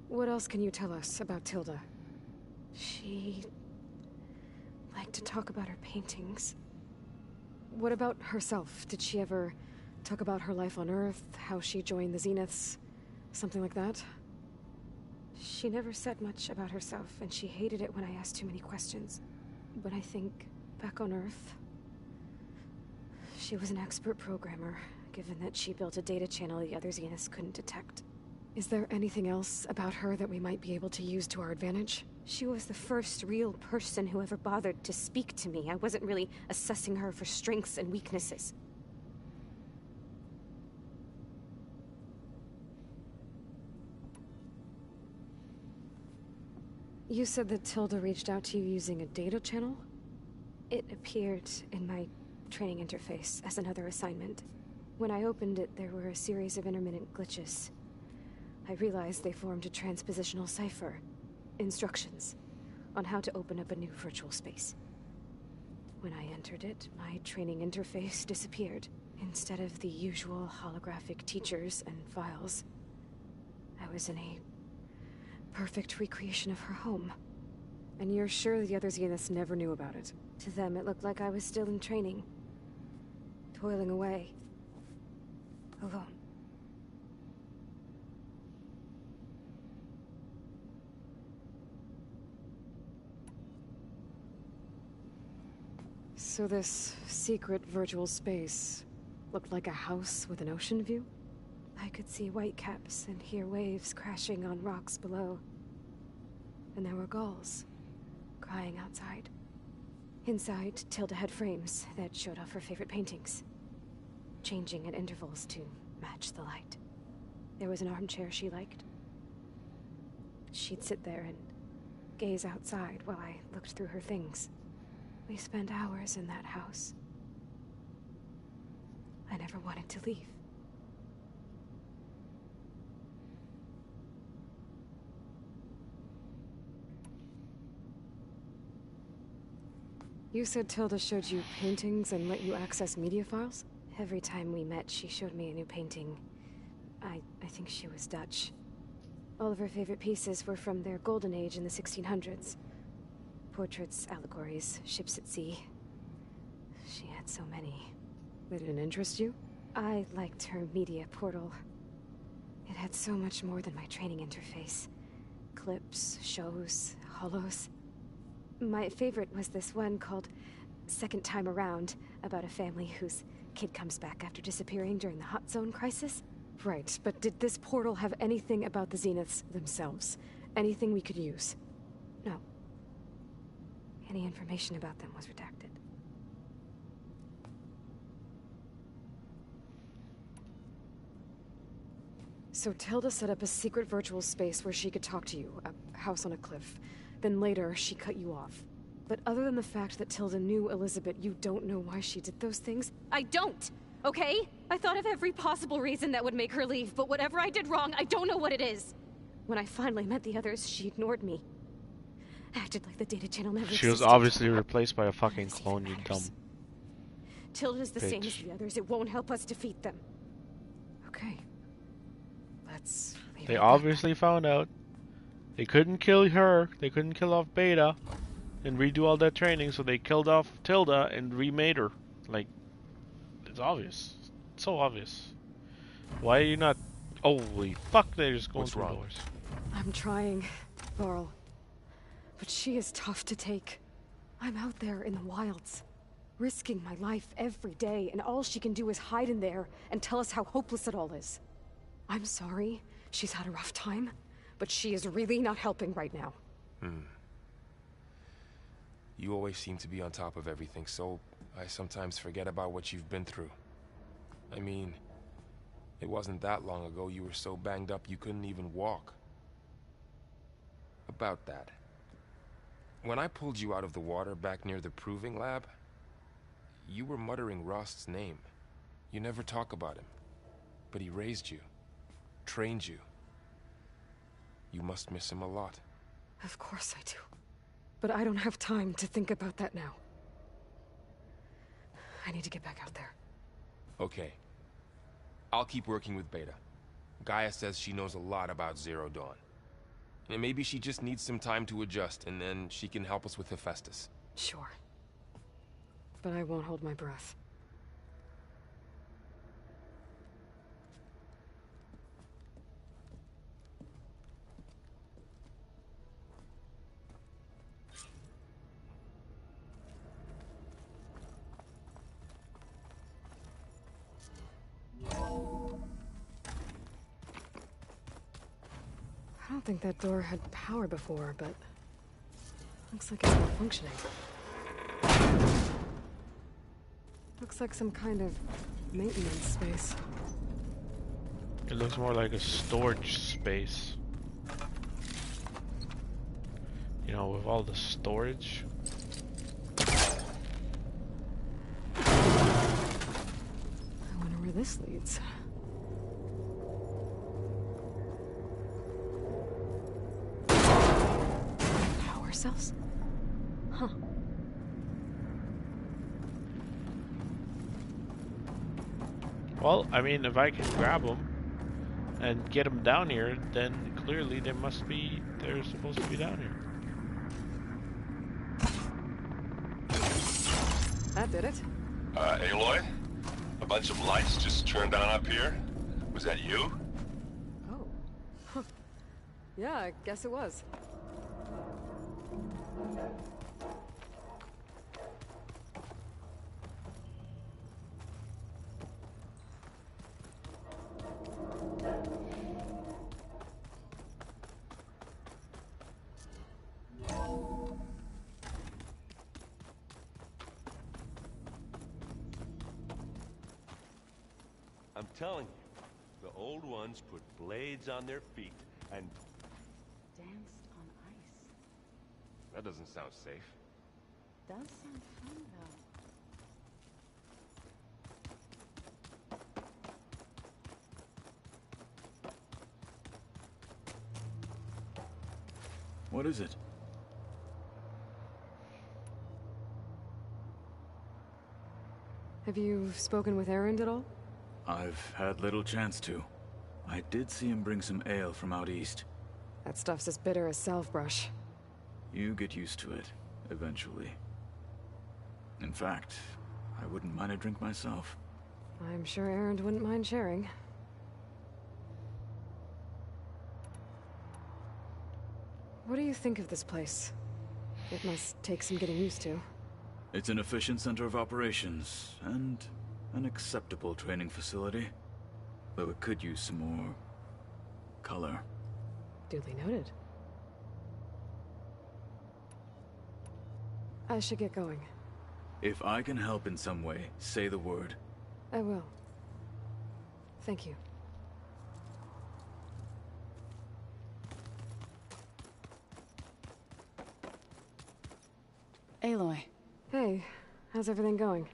What else can you tell us about Tilda? She liked to talk about her paintings. What about herself? Did she ever talk about her life on Earth, how she joined the Zeniths, something like that? She never said much about herself, and she hated it when I asked too many questions. But I think, back on Earth, she was an expert programmer, given that she built a data channel the other Zeniths couldn't detect. Is there anything else about her that we might be able to use to our advantage? She was the first real person who ever bothered to speak to me. I wasn't really assessing her for strengths and weaknesses. You said that Tilda reached out to you using a data channel? It appeared in my training interface as another assignment. When I opened it, there were a series of intermittent glitches. I realized they formed a transpositional cipher. Instructions on how to open up a new virtual space. When I entered it, my training interface disappeared. Instead of the usual holographic teachers and files, I was in a perfect recreation of her home. And you're sure the other Zeniths never knew about it? To them, it looked like I was still in training. Toiling away. Alone. So this secret virtual space looked like a house with an ocean view? I could see whitecaps and hear waves crashing on rocks below. And there were gulls crying outside. Inside, Tilda had frames that showed off her favorite paintings, changing at intervals to match the light. There was an armchair she liked. She'd sit there and gaze outside while I looked through her things. We spent hours in that house. I never wanted to leave. You said Tilda showed you paintings and let you access media files? Every time we met, she showed me a new painting. I think she was Dutch. All of her favorite pieces were from their golden age in the 1600s. Portraits, allegories, ships at sea. She had so many. They didn't interest you? I liked her media portal. It had so much more than my training interface. Clips, shows, holos. My favorite was this one called Second Time Around, about a family whose kid comes back after disappearing during the Hot Zone crisis. Right, but did this portal have anything about the Zeniths themselves? Anything we could use? No. Any information about them was redacted. So Tilda set up a secret virtual space where she could talk to you, a house on a cliff. Then later, she cut you off. But other than the fact that Tilda knew Elizabeth, you don't know why she did those things? I don't! Okay? I thought of every possible reason that would make her leave, but whatever I did wrong, I don't know what it is. When I finally met the others, she ignored me. Acted like the data channel never existed. She was obviously replaced by a fucking clone, you dumb Tilda's the same bitch. as the others. It won't help us defeat them. Okay. Let's leave They it at obviously found out. They couldn't kill her. They couldn't kill off Beta and redo all that training, so they killed off Tilda and remade her. Like, it's obvious. It's so obvious. Why are you not... Holy fuck, they're just going What's through wrong? doors. that. I'm trying, Varl. But she is tough to take. I'm out there in the wilds. risking my life every day, and all she can do is hide in there and tell us how hopeless it all is. I'm sorry she's had a rough time, but she is really not helping right now. You always seem to be on top of everything, so I sometimes forget about what you've been through. I mean, it wasn't that long ago you were so banged up you couldn't even walk. About that. When I pulled you out of the water back near the proving lab, you were muttering Rost's name. You never talk about him. But he raised you, trained you. You must miss him a lot. Of course I do. But I don't have time to think about that now. I need to get back out there. Okay. I'll keep working with Beta. Gaia says she knows a lot about Zero Dawn. And maybe she just needs some time to adjust, and then she can help us with Hephaestus. Sure. But I won't hold my breath. I don't think that door had power before, but looks like it's malfunctioning. Looks like some kind of maintenance space. It looks more like a storage space. You know, with all the storage. I wonder where this leads. Power cells? Huh. Well, I mean, if I can grab them and get them down here, then clearly they're supposed to be down here. That did it. Aloy? A bunch of lights just turned on up here? Was that you? Oh. Huh. Yeah, I guess it was. I'm telling you, the old ones put blades on their feet and... Danced on ice. That doesn't sound safe. Does sound fun, though. What is it? Have you spoken with Erend at all? I've had little chance to. I did see him bring some ale from out east. That stuff's as bitter as salve-brush. You get used to it, eventually. In fact, I wouldn't mind a drink myself. I'm sure Erend wouldn't mind sharing. What do you think of this place? It must take some getting used to. It's an efficient center of operations, and an acceptable training facility. Though it could use some more... color. Duly noted. I should get going. If I can help in some way, say the word. I will. Thank you. Aloy. Hey, how's everything going?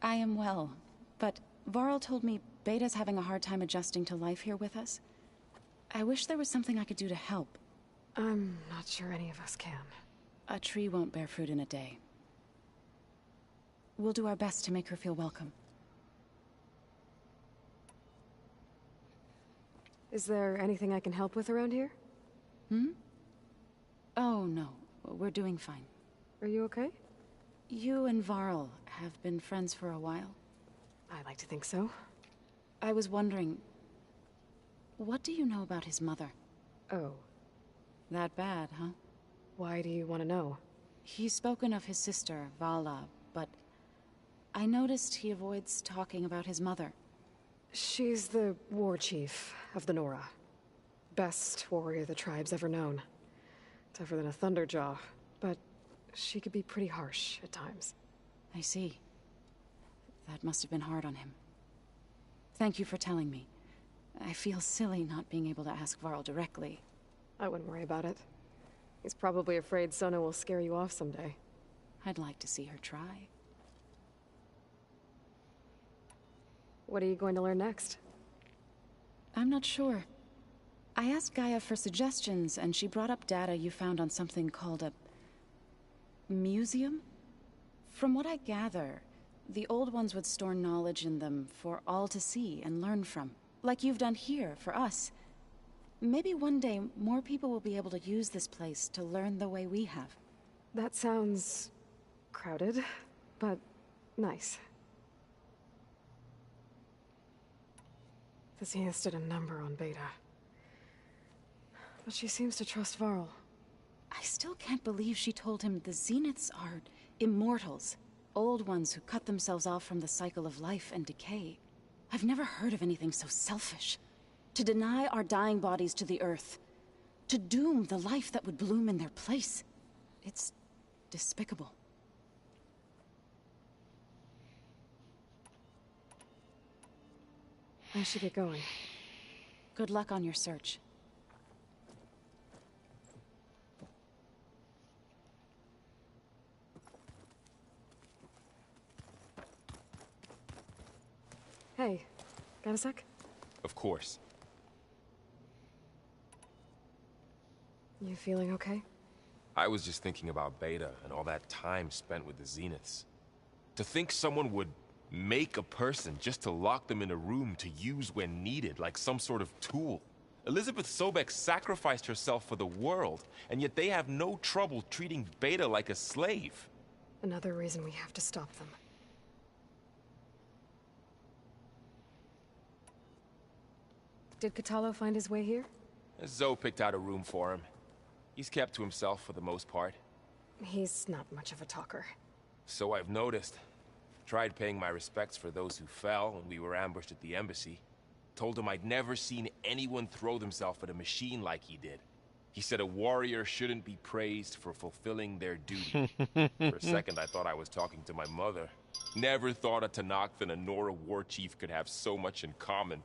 I am well, but Varl told me Beta's having a hard time adjusting to life here with us. I wish there was something I could do to help. I'm not sure any of us can. A tree won't bear fruit in a day. We'll do our best to make her feel welcome. Is there anything I can help with around here? Oh, no. We're doing fine. Are you okay? You and Varl have been friends for a while. I like to think so. I was wondering, what do you know about his mother? Oh. That bad, huh? Why do you want to know? He's spoken of his sister, Vala, but I noticed he avoids talking about his mother. She's the war chief of the Nora. Best warrior the tribe's ever known. Tougher than a Thunderjaw, but she could be pretty harsh at times. I see. That must have been hard on him. Thank you for telling me. I feel silly not being able to ask Varl directly. I wouldn't worry about it. He's probably afraid Sona will scare you off someday. I'd like to see her try. What are you going to learn next? I'm not sure. I asked Gaia for suggestions, and she brought up data you found on something called a museum? From what I gather, the old ones would store knowledge in them for all to see and learn from, like you've done here for us. Maybe one day more people will be able to use this place to learn the way we have. That sounds crowded, but nice. The Zenith did a number on Beta. But she seems to trust Varl. I still can't believe she told him the Zeniths are immortals. Old ones who cut themselves off from the cycle of life and decay. I've never heard of anything so selfish. To deny our dying bodies to the Earth. To doom the life that would bloom in their place. It's despicable. I should get going. Good luck on your search. Hey, got a sec? Of course. You feeling okay? I was just thinking about Beta and all that time spent with the Zeniths. To think someone would make a person just to lock them in a room to use when needed, like some sort of tool. Elizabeth Sobek sacrificed herself for the world, and yet they have no trouble treating Beta like a slave. Another reason we have to stop them. Did Katalo find his way here? Zoe picked out a room for him. He's kept to himself for the most part. He's not much of a talker. So I've noticed. Tried paying my respects for those who fell when we were ambushed at the embassy. Told him I'd never seen anyone throw themselves at a machine like he did. He said a warrior shouldn't be praised for fulfilling their duty. For a second, I thought I was talking to my mother. Never thought a Tenakth and a Nora war chief could have so much in common.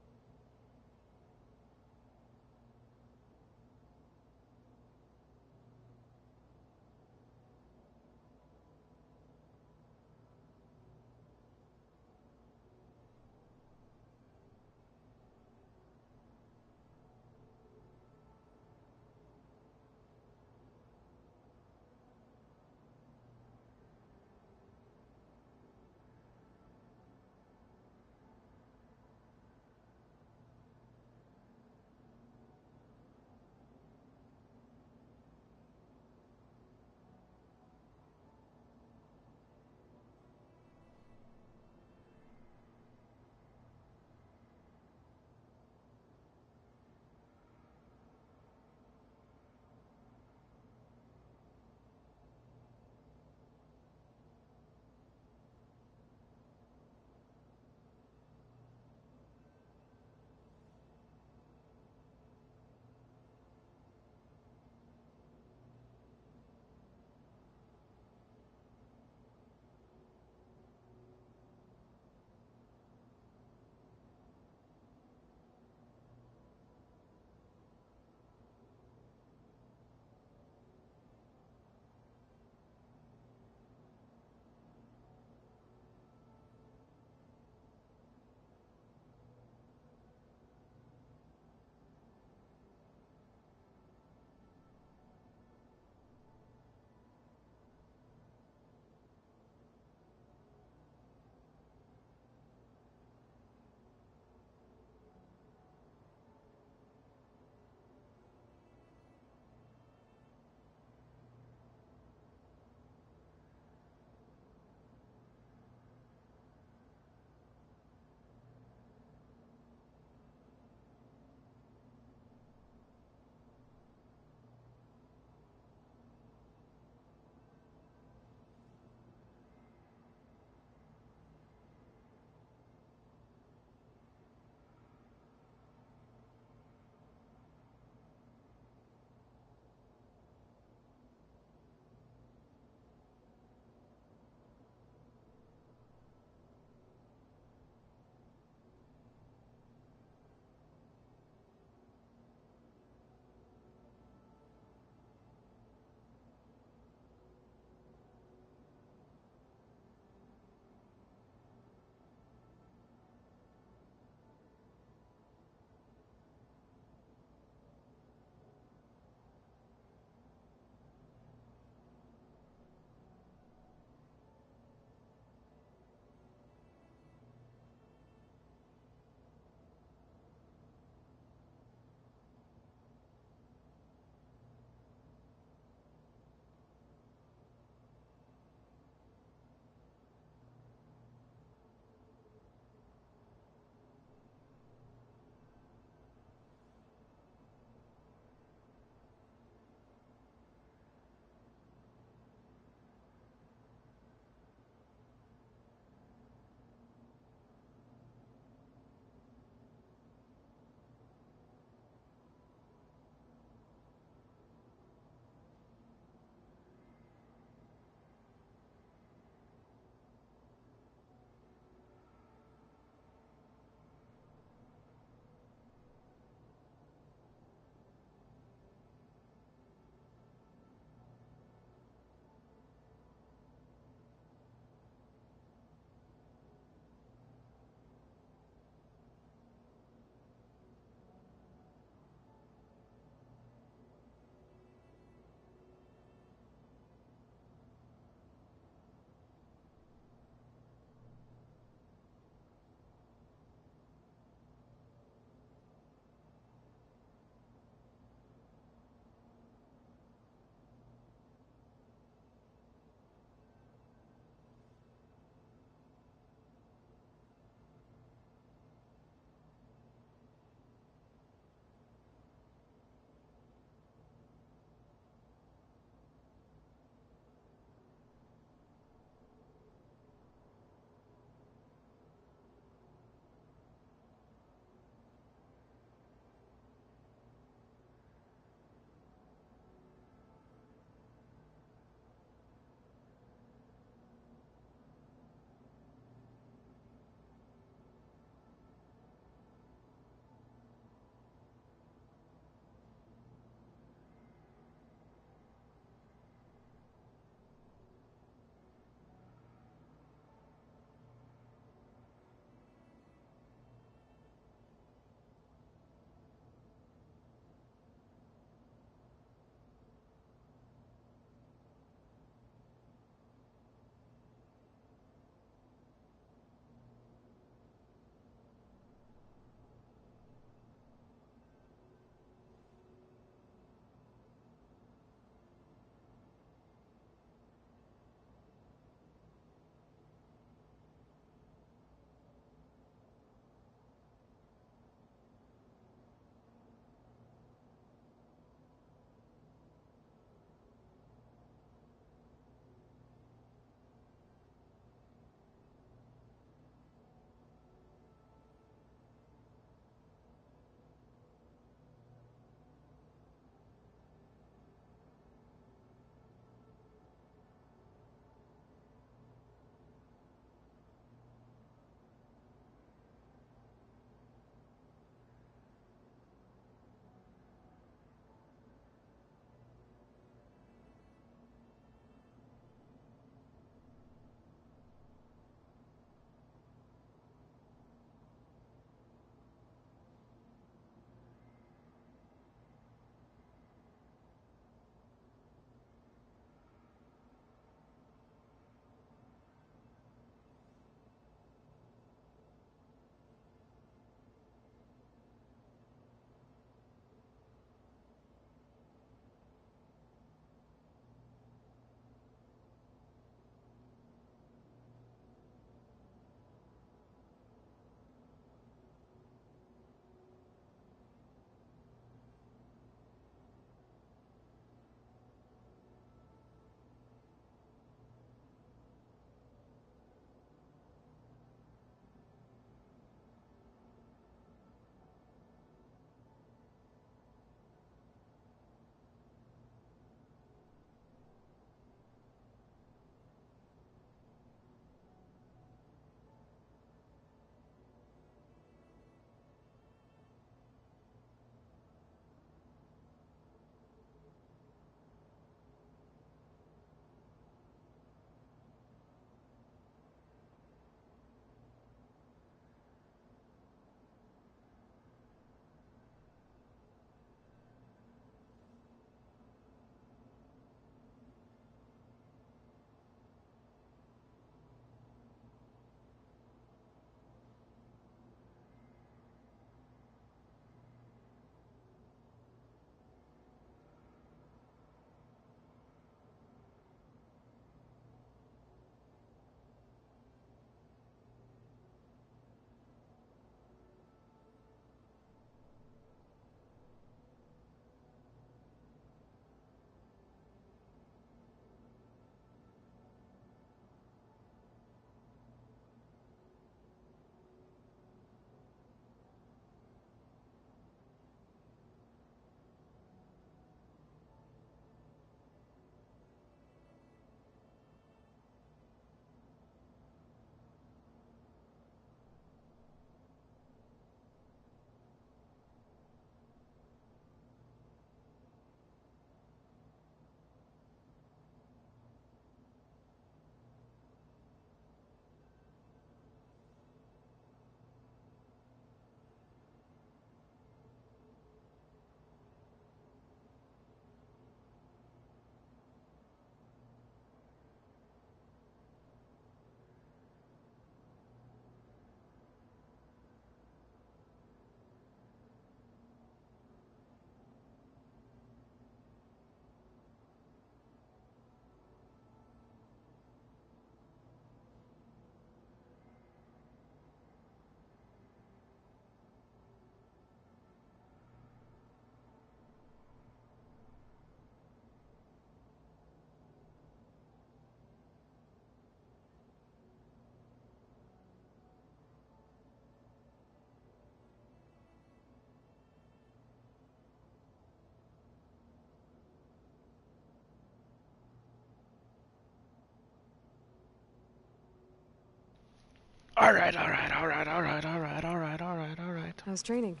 Alright, alright, alright, alright, alright, alright, alright, alright. How's training?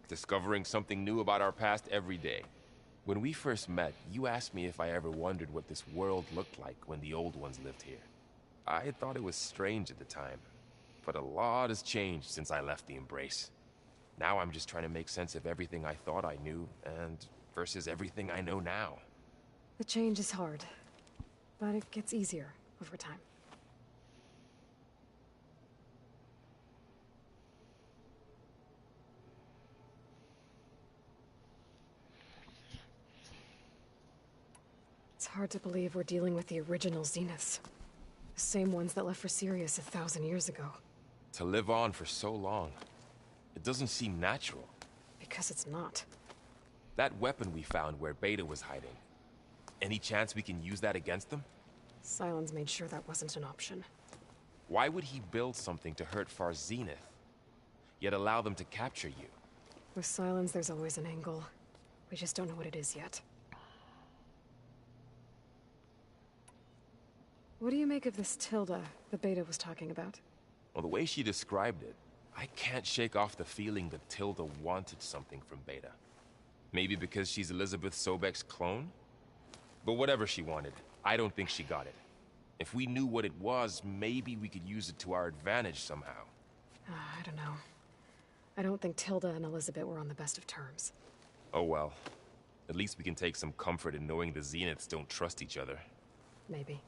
Discovering something new about our past every day. When we first met, you asked me if I ever wondered what this world looked like when the old ones lived here. I thought it was strange at the time, but a lot has changed since I left the Embrace. Now I'm just trying to make sense of everything I thought I knew, and versus everything I know now. The change is hard, but it gets easier over time. It's hard to believe we're dealing with the original Zeniths. The same ones that left for Sirius 1,000 years ago. To live on for so long, it doesn't seem natural. Because it's not. That weapon we found where Beta was hiding. Any chance we can use that against them? Sylens made sure that wasn't an option. Why would he build something to hurt Far Zenith, yet allow them to capture you? With Sylens, there's always an angle. We just don't know what it is yet. What do you make of this Tilda the Beta was talking about? Well, the way she described it, I can't shake off the feeling that Tilda wanted something from Beta. Maybe because she's Elizabeth Sobek's clone? But whatever she wanted, I don't think she got it. If we knew what it was, maybe we could use it to our advantage somehow. I don't know. I don't think Tilda and Elizabeth were on the best of terms. Oh well. At least we can take some comfort in knowing the Zeniths don't trust each other. Maybe.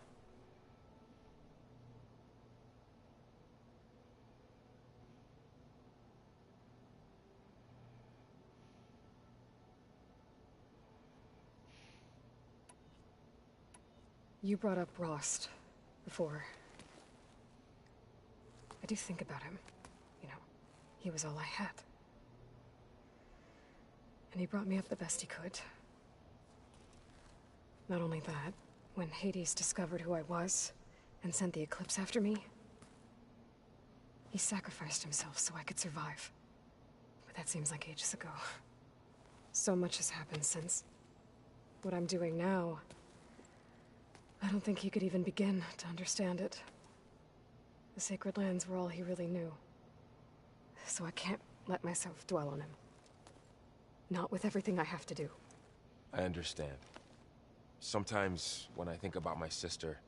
You brought up Rost before. I do think about him. You know, he was all I had. And he brought me up the best he could. Not only that, when Hades discovered who I was and sent the Eclipse after me, he sacrificed himself so I could survive. But that seems like ages ago. So much has happened since. What I'm doing now, I don't think he could even begin to understand it. The Sacred Lands were all he really knew. So I can't let myself dwell on him. Not with everything I have to do. I understand. Sometimes, when I think about my sister,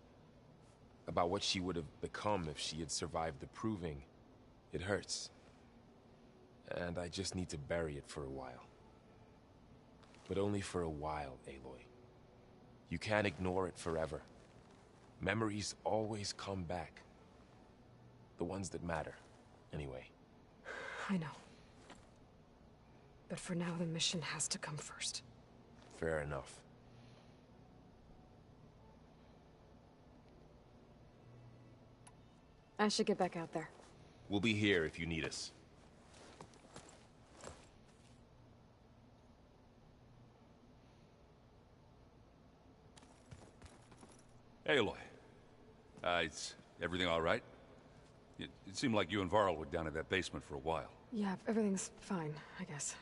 about what she would have become if she had survived the Proving, it hurts. And I just need to bury it for a while. But only for a while, Aloy. You can't ignore it forever. Memories always come back. The ones that matter, anyway. I know. But for now, the mission has to come first. Fair enough. I should get back out there. We'll be here if you need us. Hey, Aloy. Is everything all right? It seemed like you and Varl were down in that basement for a while. Yeah, everything's fine, I guess.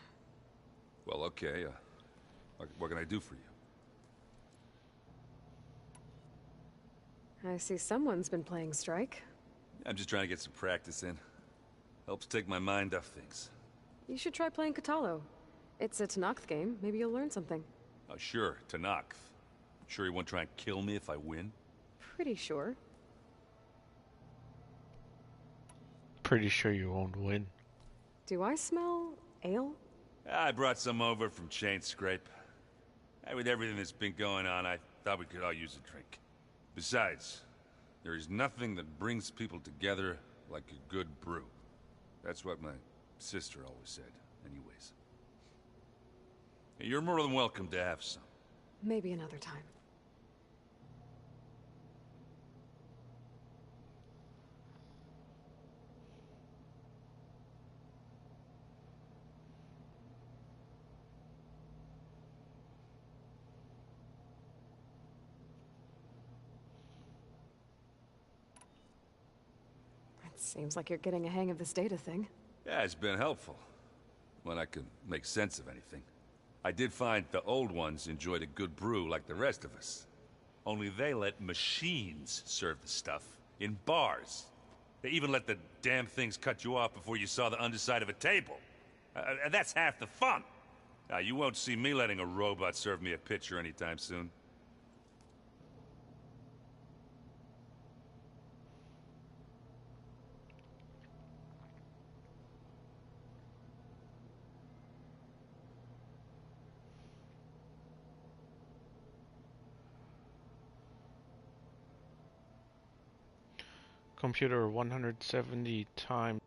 Well, okay. What can I do for you? I see someone's been playing Strike. I'm just trying to get some practice in. Helps take my mind off things. You should try playing Katalo. It's a Tenakth game. Maybe you'll learn something. Oh, sure, Tenakth. Sure you won't try and kill me if I win? Pretty sure. Pretty sure you won't win. Do I smell ale? I brought some over from Chain Scrape. With everything that's been going on, I thought we could all use a drink. Besides, there is nothing that brings people together like a good brew. That's what my sister always said, anyways. You're more than welcome to have some. Maybe another time. Seems like you're getting a hang of this data thing. Yeah, it's been helpful. When I can make sense of anything. I did find the old ones enjoyed a good brew like the rest of us. Only they let machines serve the stuff in bars. They even let the damn things cut you off before you saw the underside of a table. That's half the fun. You won't see me letting a robot serve me a pitcher anytime soon. Computer 170 times.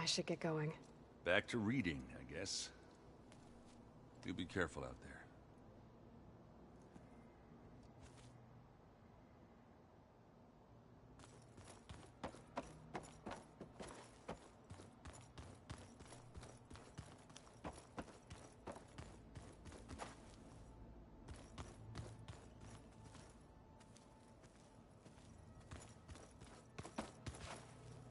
I should get going. Back to reading, I guess. Do be careful out there.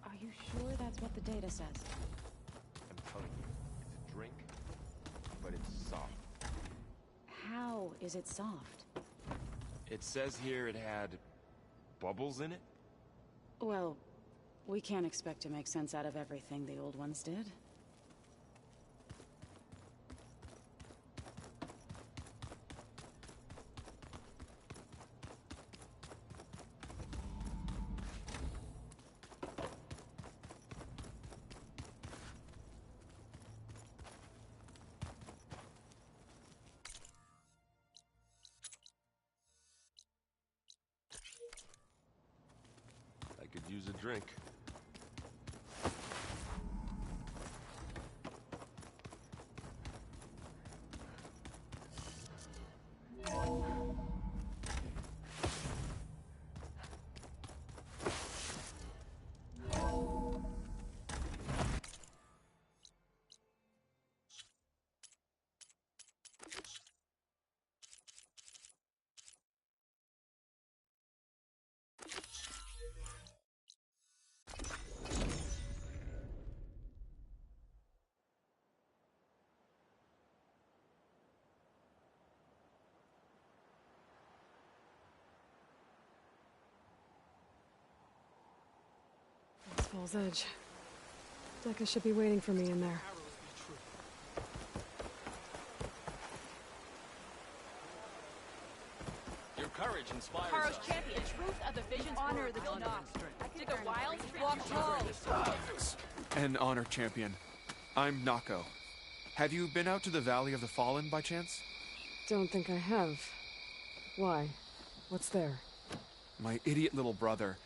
Are you sure that's what the data says? I'm telling you, it's a drink, but it's soft. How is it soft? It says here it had bubbles in it? Well, we can't expect to make sense out of everything the old ones did. I could use a drink. It's Falls Edge. Decca should be waiting for me in there. Your courage inspires Karo's us. champion. The truth of the visions honor the not. Dig a wild walk tall. An honor champion. I'm Nako. Have you been out to the Valley of the Fallen by chance? Don't think I have. Why? What's there? My idiot little brother.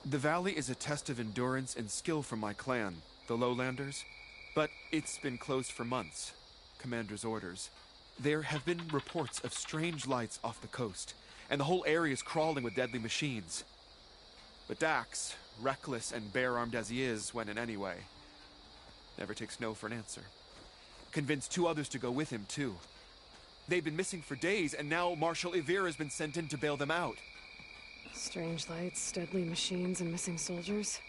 The valley is a test of endurance and skill from my clan, the Lowlanders. But it's been closed for months. Commander's orders. There have been reports of strange lights off the coast, and the whole area is crawling with deadly machines. But Dax, reckless and bare-armed as he is when in any way, never takes no for an answer. Convinced 2 others to go with him, too. They've been missing for days, and now Marshal Ivir has been sent in to bail them out. Strange lights, deadly machines, and missing soldiers.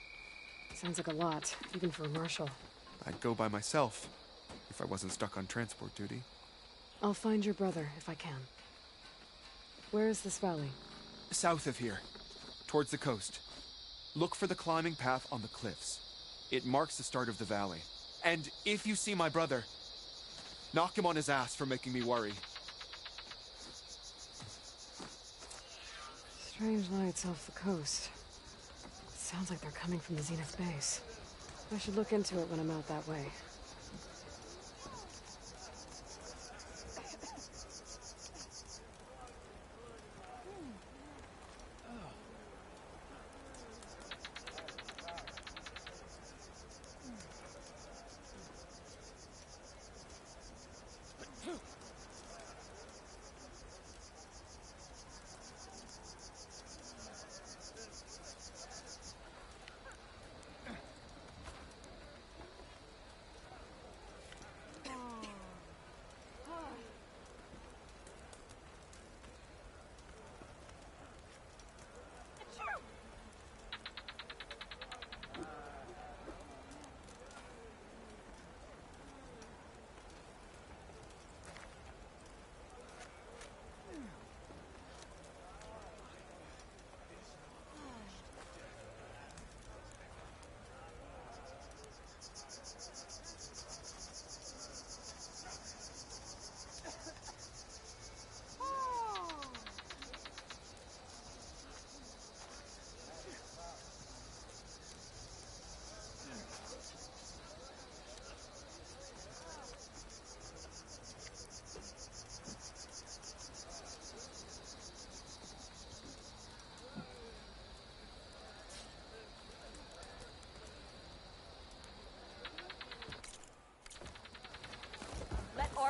Sounds like a lot, even for a marshal. I'd go by myself, if I wasn't stuck on transport duty. I'll find your brother, if I can. Where is this valley? South of here, towards the coast. Look for the climbing path on the cliffs. It marks the start of the valley. And if you see my brother, knock him on his ass for making me worry. Strange lights off the coast. Sounds like they're coming from the Zenith base. I should look into it when I'm out that way.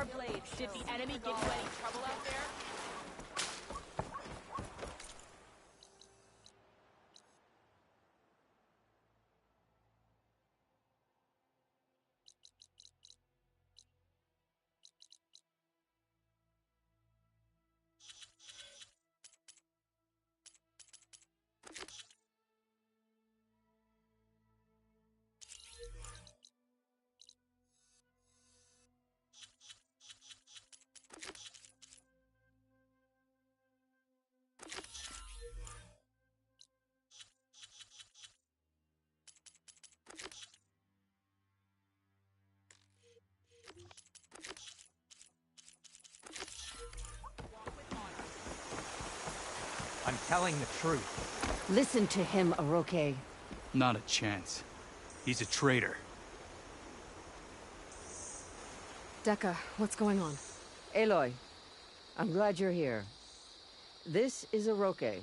our blades. Did the enemy give you any trouble out there? I'm telling the truth. Listen to him, Aroke. Not a chance. He's a traitor. Dekka, what's going on? Aloy, I'm glad you're here. This is Aroke,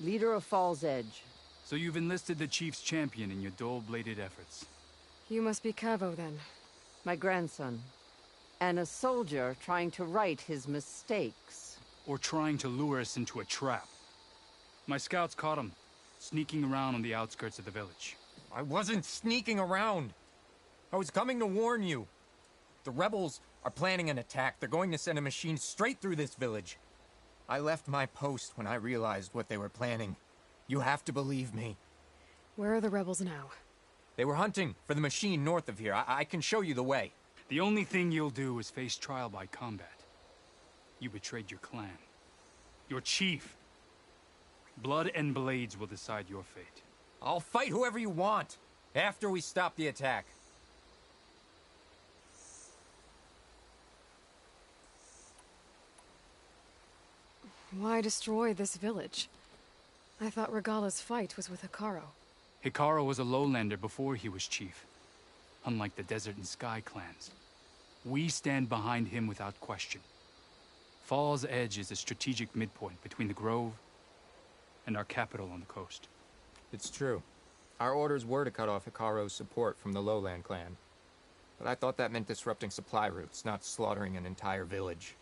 leader of Fall's Edge. So you've enlisted the Chief's champion in your dull-bladed efforts. You must be Cavo, then. My grandson. And a soldier trying to right his mistakes. Or trying to lure us into a trap. My scouts caught him, sneaking around on the outskirts of the village. I wasn't sneaking around. I was coming to warn you. The rebels are planning an attack. They're going to send a machine straight through this village. I left my post when I realized what they were planning. You have to believe me. Where are the rebels now? They were hunting for the machine north of here. I can show you the way. The only thing you'll do is face trial by combat. You betrayed your clan. Your chief. Blood and blades will decide your fate. I'll fight whoever you want, after we stop the attack. Why destroy this village? I thought Regala's fight was with Hekarro. Hekarro was a lowlander before he was chief. Unlike the Desert and Sky clans. We stand behind him without question. Fall's Edge is a strategic midpoint between the Grove and our capital on the coast. It's true. Our orders were to cut off Hekarro's support from the Lowland clan. But I thought that meant disrupting supply routes, not slaughtering an entire village.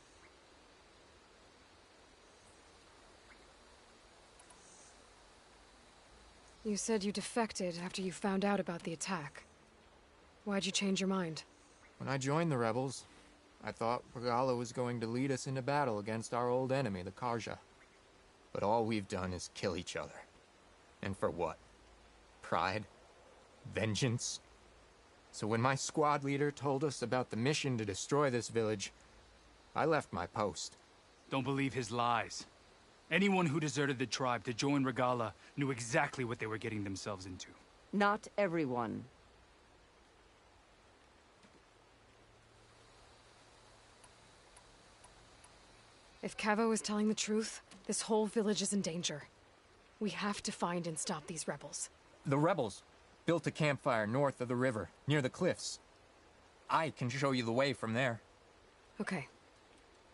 You said you defected after you found out about the attack. Why'd you change your mind? When I joined the rebels, I thought Regala was going to lead us into battle against our old enemy, the Karja. But all we've done is kill each other. And for what? Pride? Vengeance? So when my squad leader told us about the mission to destroy this village, I left my post. Don't believe his lies. Anyone who deserted the tribe to join Regala knew exactly what they were getting themselves into. Not everyone. If Cavo is telling the truth, this whole village is in danger. We have to find and stop these rebels. The rebels built a campfire north of the river, near the cliffs. I can show you the way from there. Okay.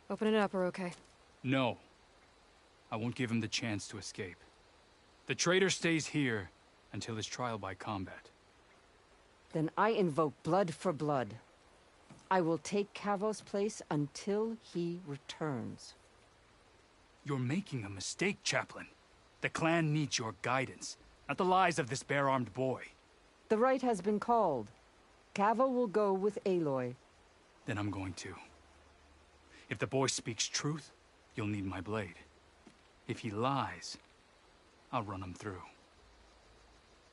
Open it up, Aroke. No. I won't give him the chance to escape. The traitor stays here until his trial by combat. Then I invoke blood for blood. I will take Cavo's place until he returns. You're making a mistake, Chaplain. The clan needs your guidance, not the lies of this bare-armed boy. The right has been called. Cavo will go with Aloy. Then I'm going to. If the boy speaks truth, you'll need my blade. If he lies, I'll run him through.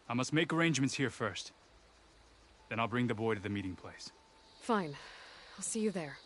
I must make arrangements here first. Then I'll bring the boy to the meeting place. Fine. I'll see you there.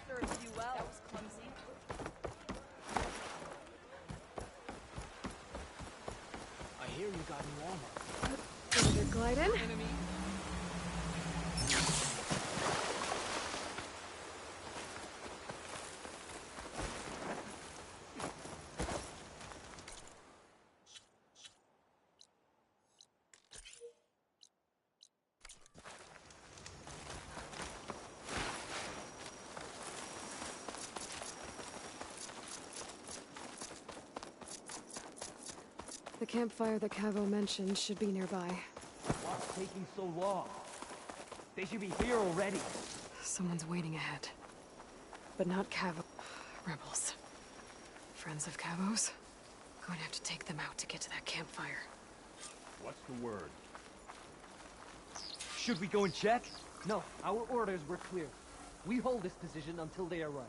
Serves you well. That was clumsy. I hear you got new armor. Did it glide in? Enemy. The campfire that Cavo mentioned should be nearby. What's taking so long? They should be here already. Someone's waiting ahead. But not Cavo. Rebels. Friends of Cavo's? Going to have to take them out to get to that campfire. What's the word? Should we go and check? No, our orders were clear. We hold this position until they arrive.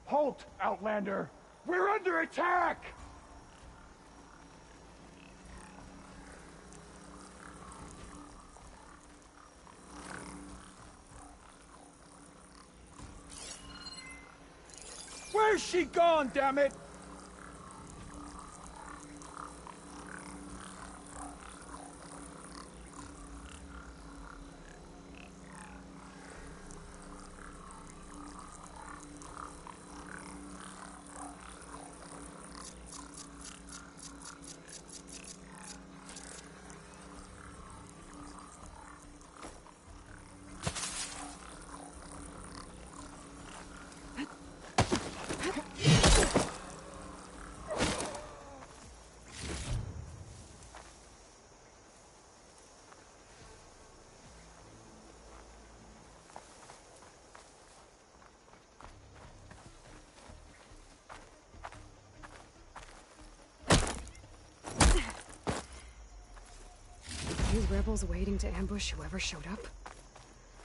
Halt, Outlander! We're under attack! Where's she gone, damn it? These rebels waiting to ambush whoever showed up?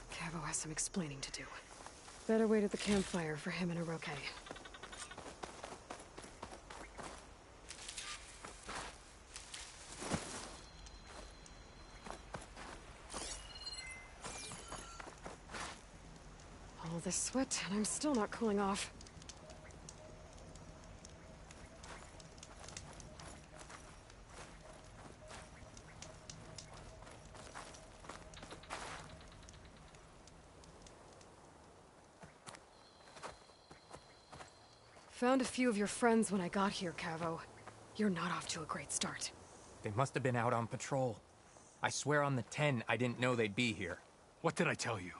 Cavo has some explaining to do. Better wait at the campfire for him and Oroke. All this sweat, and I'm still not cooling off. Found a few of your friends when I got here, Cavo. You're not off to a great start. They must have been out on patrol. I swear on the 10, I didn't know they'd be here. What did I tell you?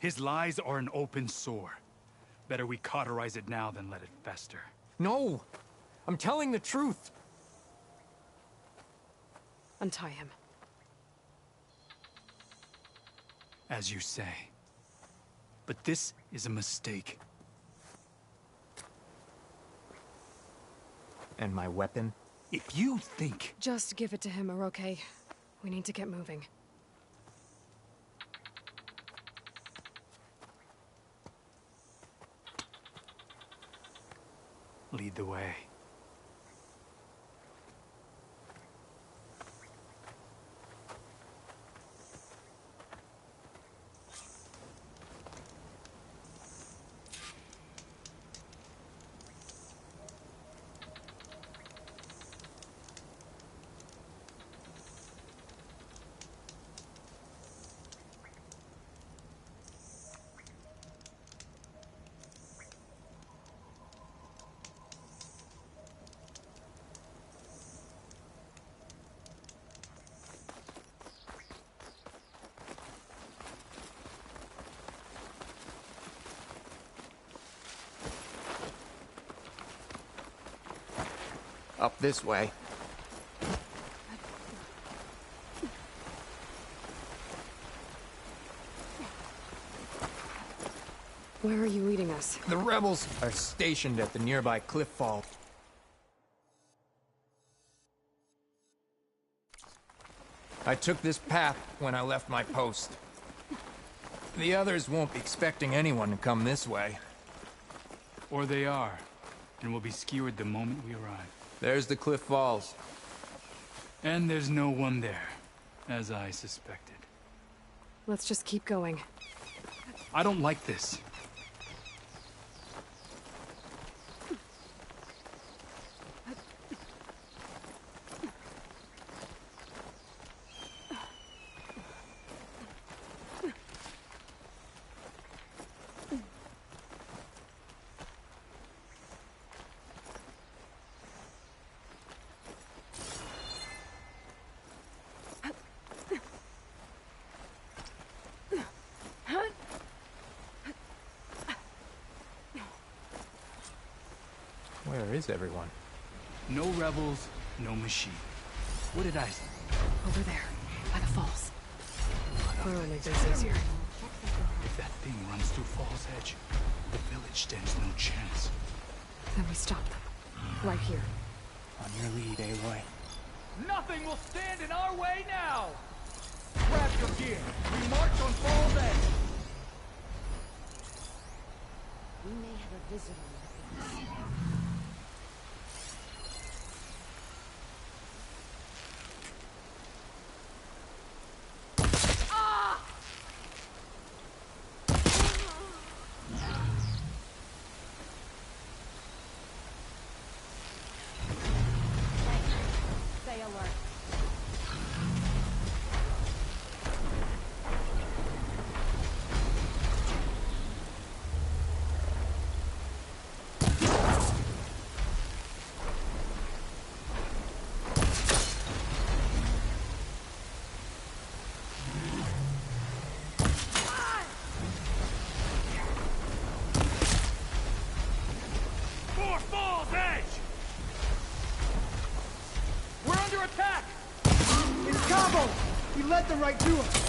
His lies are an open sore. Better we cauterize it now than let it fester. No! I'm telling the truth! Untie him. As you say. But this is a mistake. And my weapon? If you think... Just give it to him, Oroke. We need to get moving. Lead the way. Up this way. Where are you leading us? The rebels are stationed at the nearby cliff fall. I took this path when I left my post. The others won't be expecting anyone to come this way. Or they are, and will be skewered the moment we arrive. There's the cliff falls. And there's no one there, as I suspected. Let's just keep going. I don't like this. Where is everyone? No rebels, no machine. What did I say? Over there, by the falls. That'll make things easier. If that thing runs through Fall's Edge, the village stands no chance. Then we stop them. Right here. On your lead, Aloy. Nothing will stand in our way now! Grab your gear. We march on Fall's Edge. We may have a visitor with us. Stay alert. For Fall's Edge! We're under attack! It's Cabo! He led them right to us!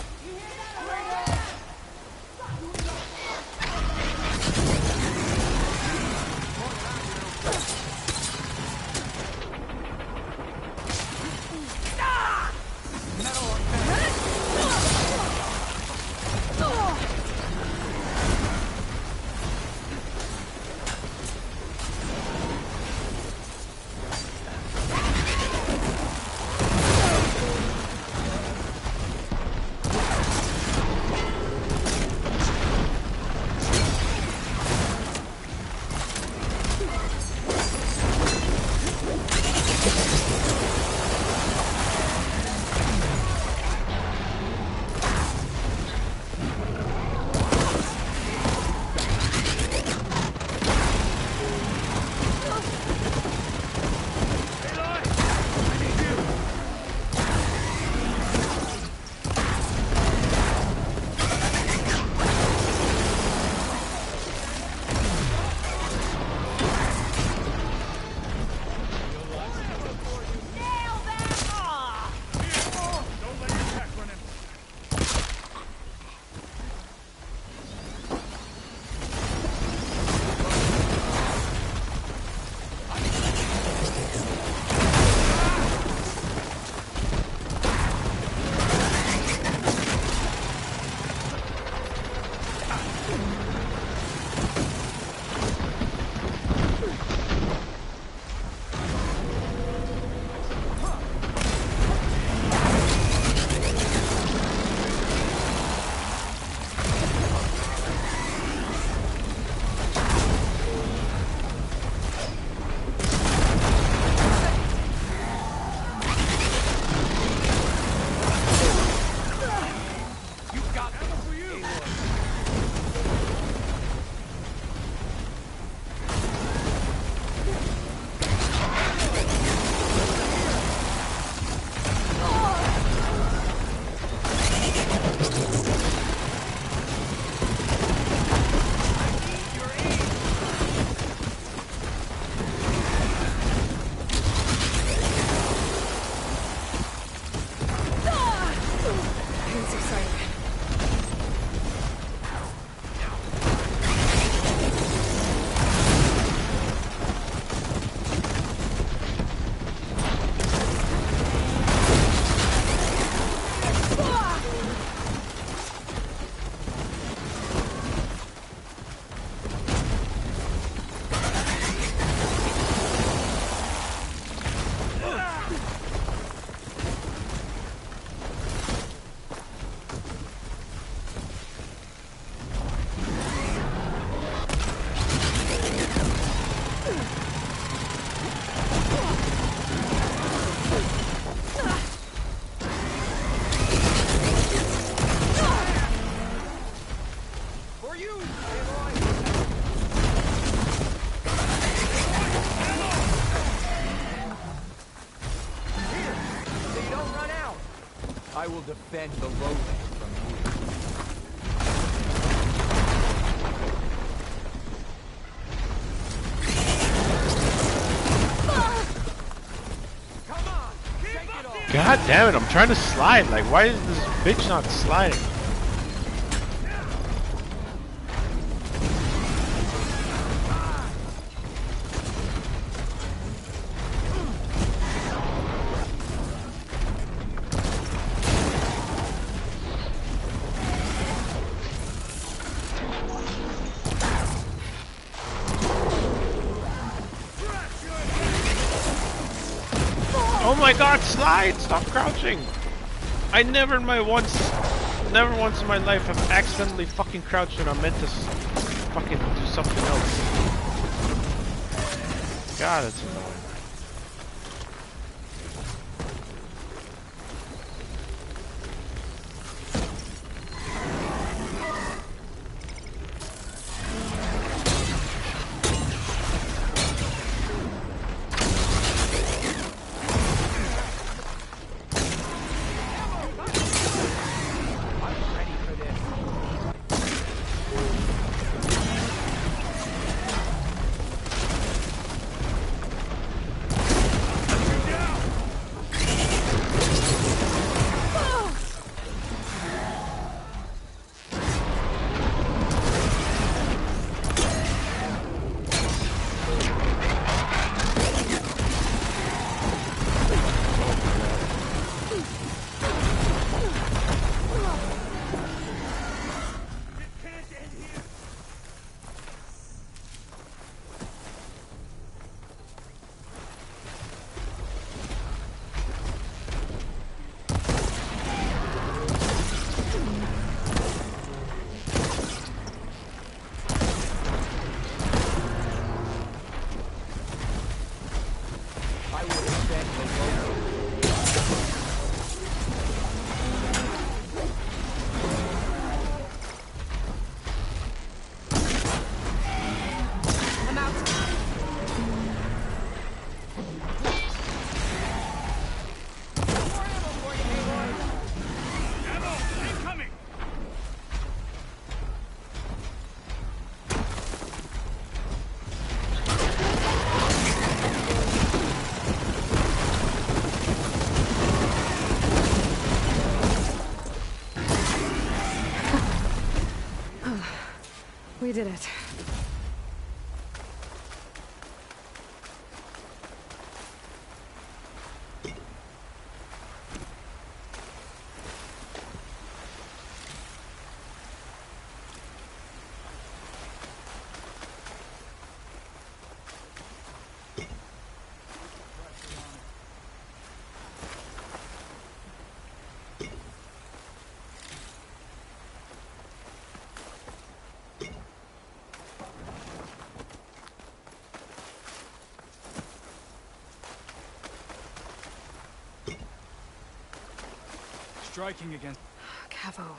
I will defend the lowland from you. God damn it, I'm trying to slide. Like, why is this bitch not sliding? Oh my god, slide! Stop crouching! I never once in my life have accidentally fucking crouched when I meant to fucking do something else. God, it's annoying. We did it. Striking again. Cavo,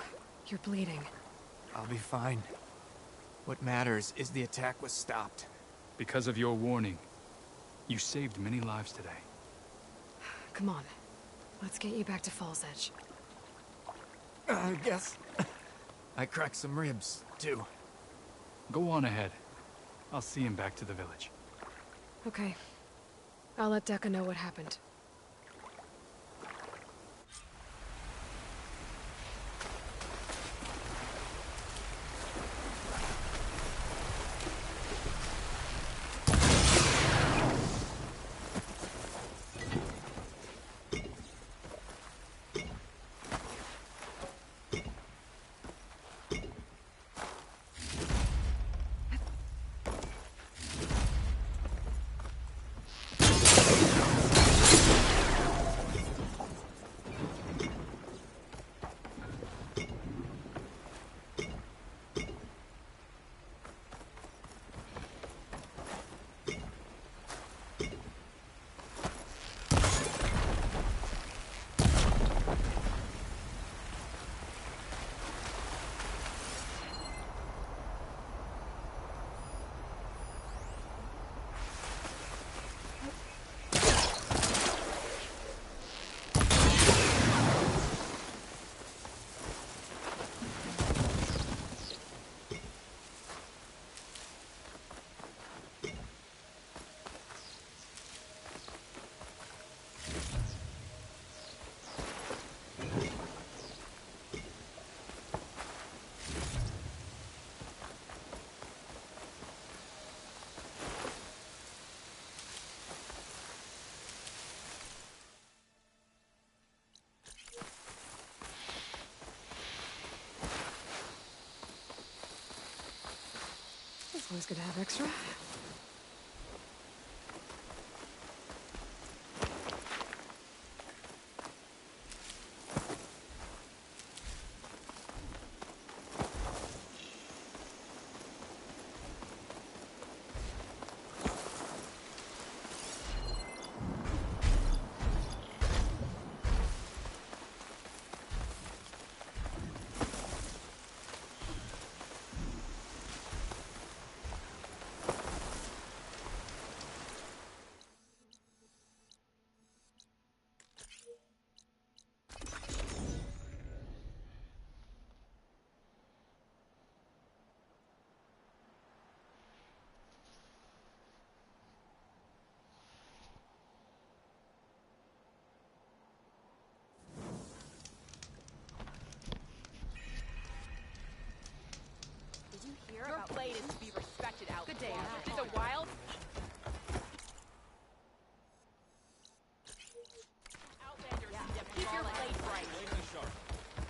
you're bleeding. I'll be fine. What matters is the attack was stopped. Because of your warning, you saved many lives today. Come on. Let's get you back to Falls Edge. I guess I cracked some ribs, too. Go on ahead. I'll see him back to the village. Okay. I'll let Decca know what happened. Always good to have extra. Your blade is to be respected out. Good day. The wild Outlanders keep your blade bright.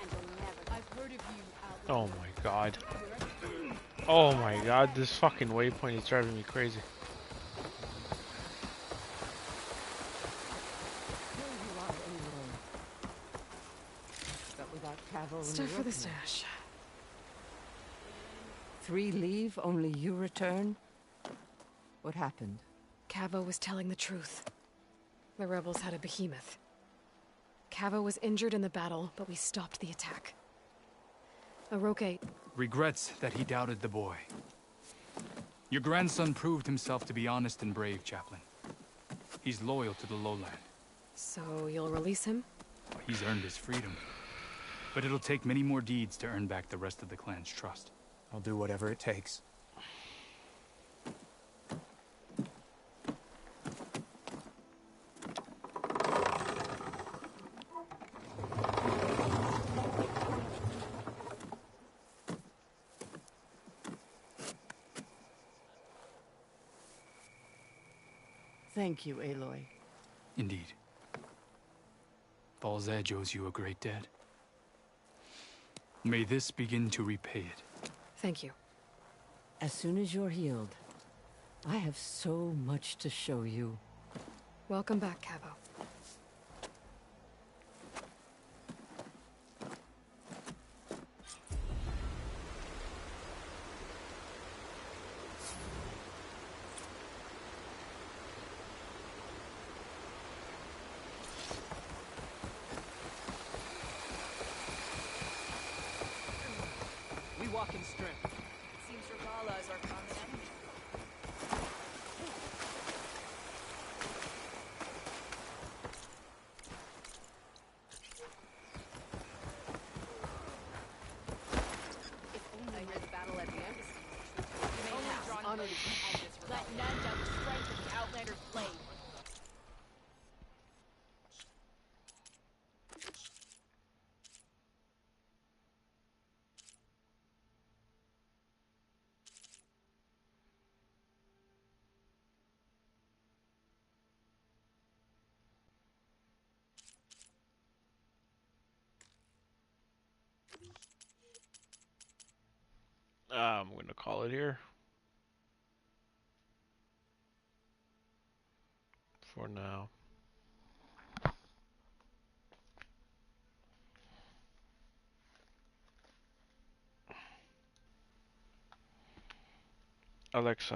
And you'll never. I've heard of you, Oh my god. Oh my god, this fucking waypoint is driving me crazy. Here you are, Aloy. But without Cavo and Stuff for the Orochi. stash. 3 leave, only you return? What happened? Cavo was telling the truth. The rebels had a behemoth. Cavo was injured in the battle, but we stopped the attack. Orochi... Regrets that he doubted the boy. Your grandson proved himself to be honest and brave, Chaplain. He's loyal to the lowland. So you'll release him? He's earned his freedom. But it'll take many more deeds to earn back the rest of the clan's trust. I'll do whatever it takes. Thank you, Aloy. Indeed. Falls Edge owes you a great debt. May this begin to repay it. Thank you. As soon as you're healed, I have so much to show you. Welcome back, Cavo. We walk in strength. seems Regala is our common enemy. If only I hear the battle at the embassy. You may have drawn honored to end this. Let none doubt the strength of the Outlander's blade. I'm gonna call it here. For now. Alexa.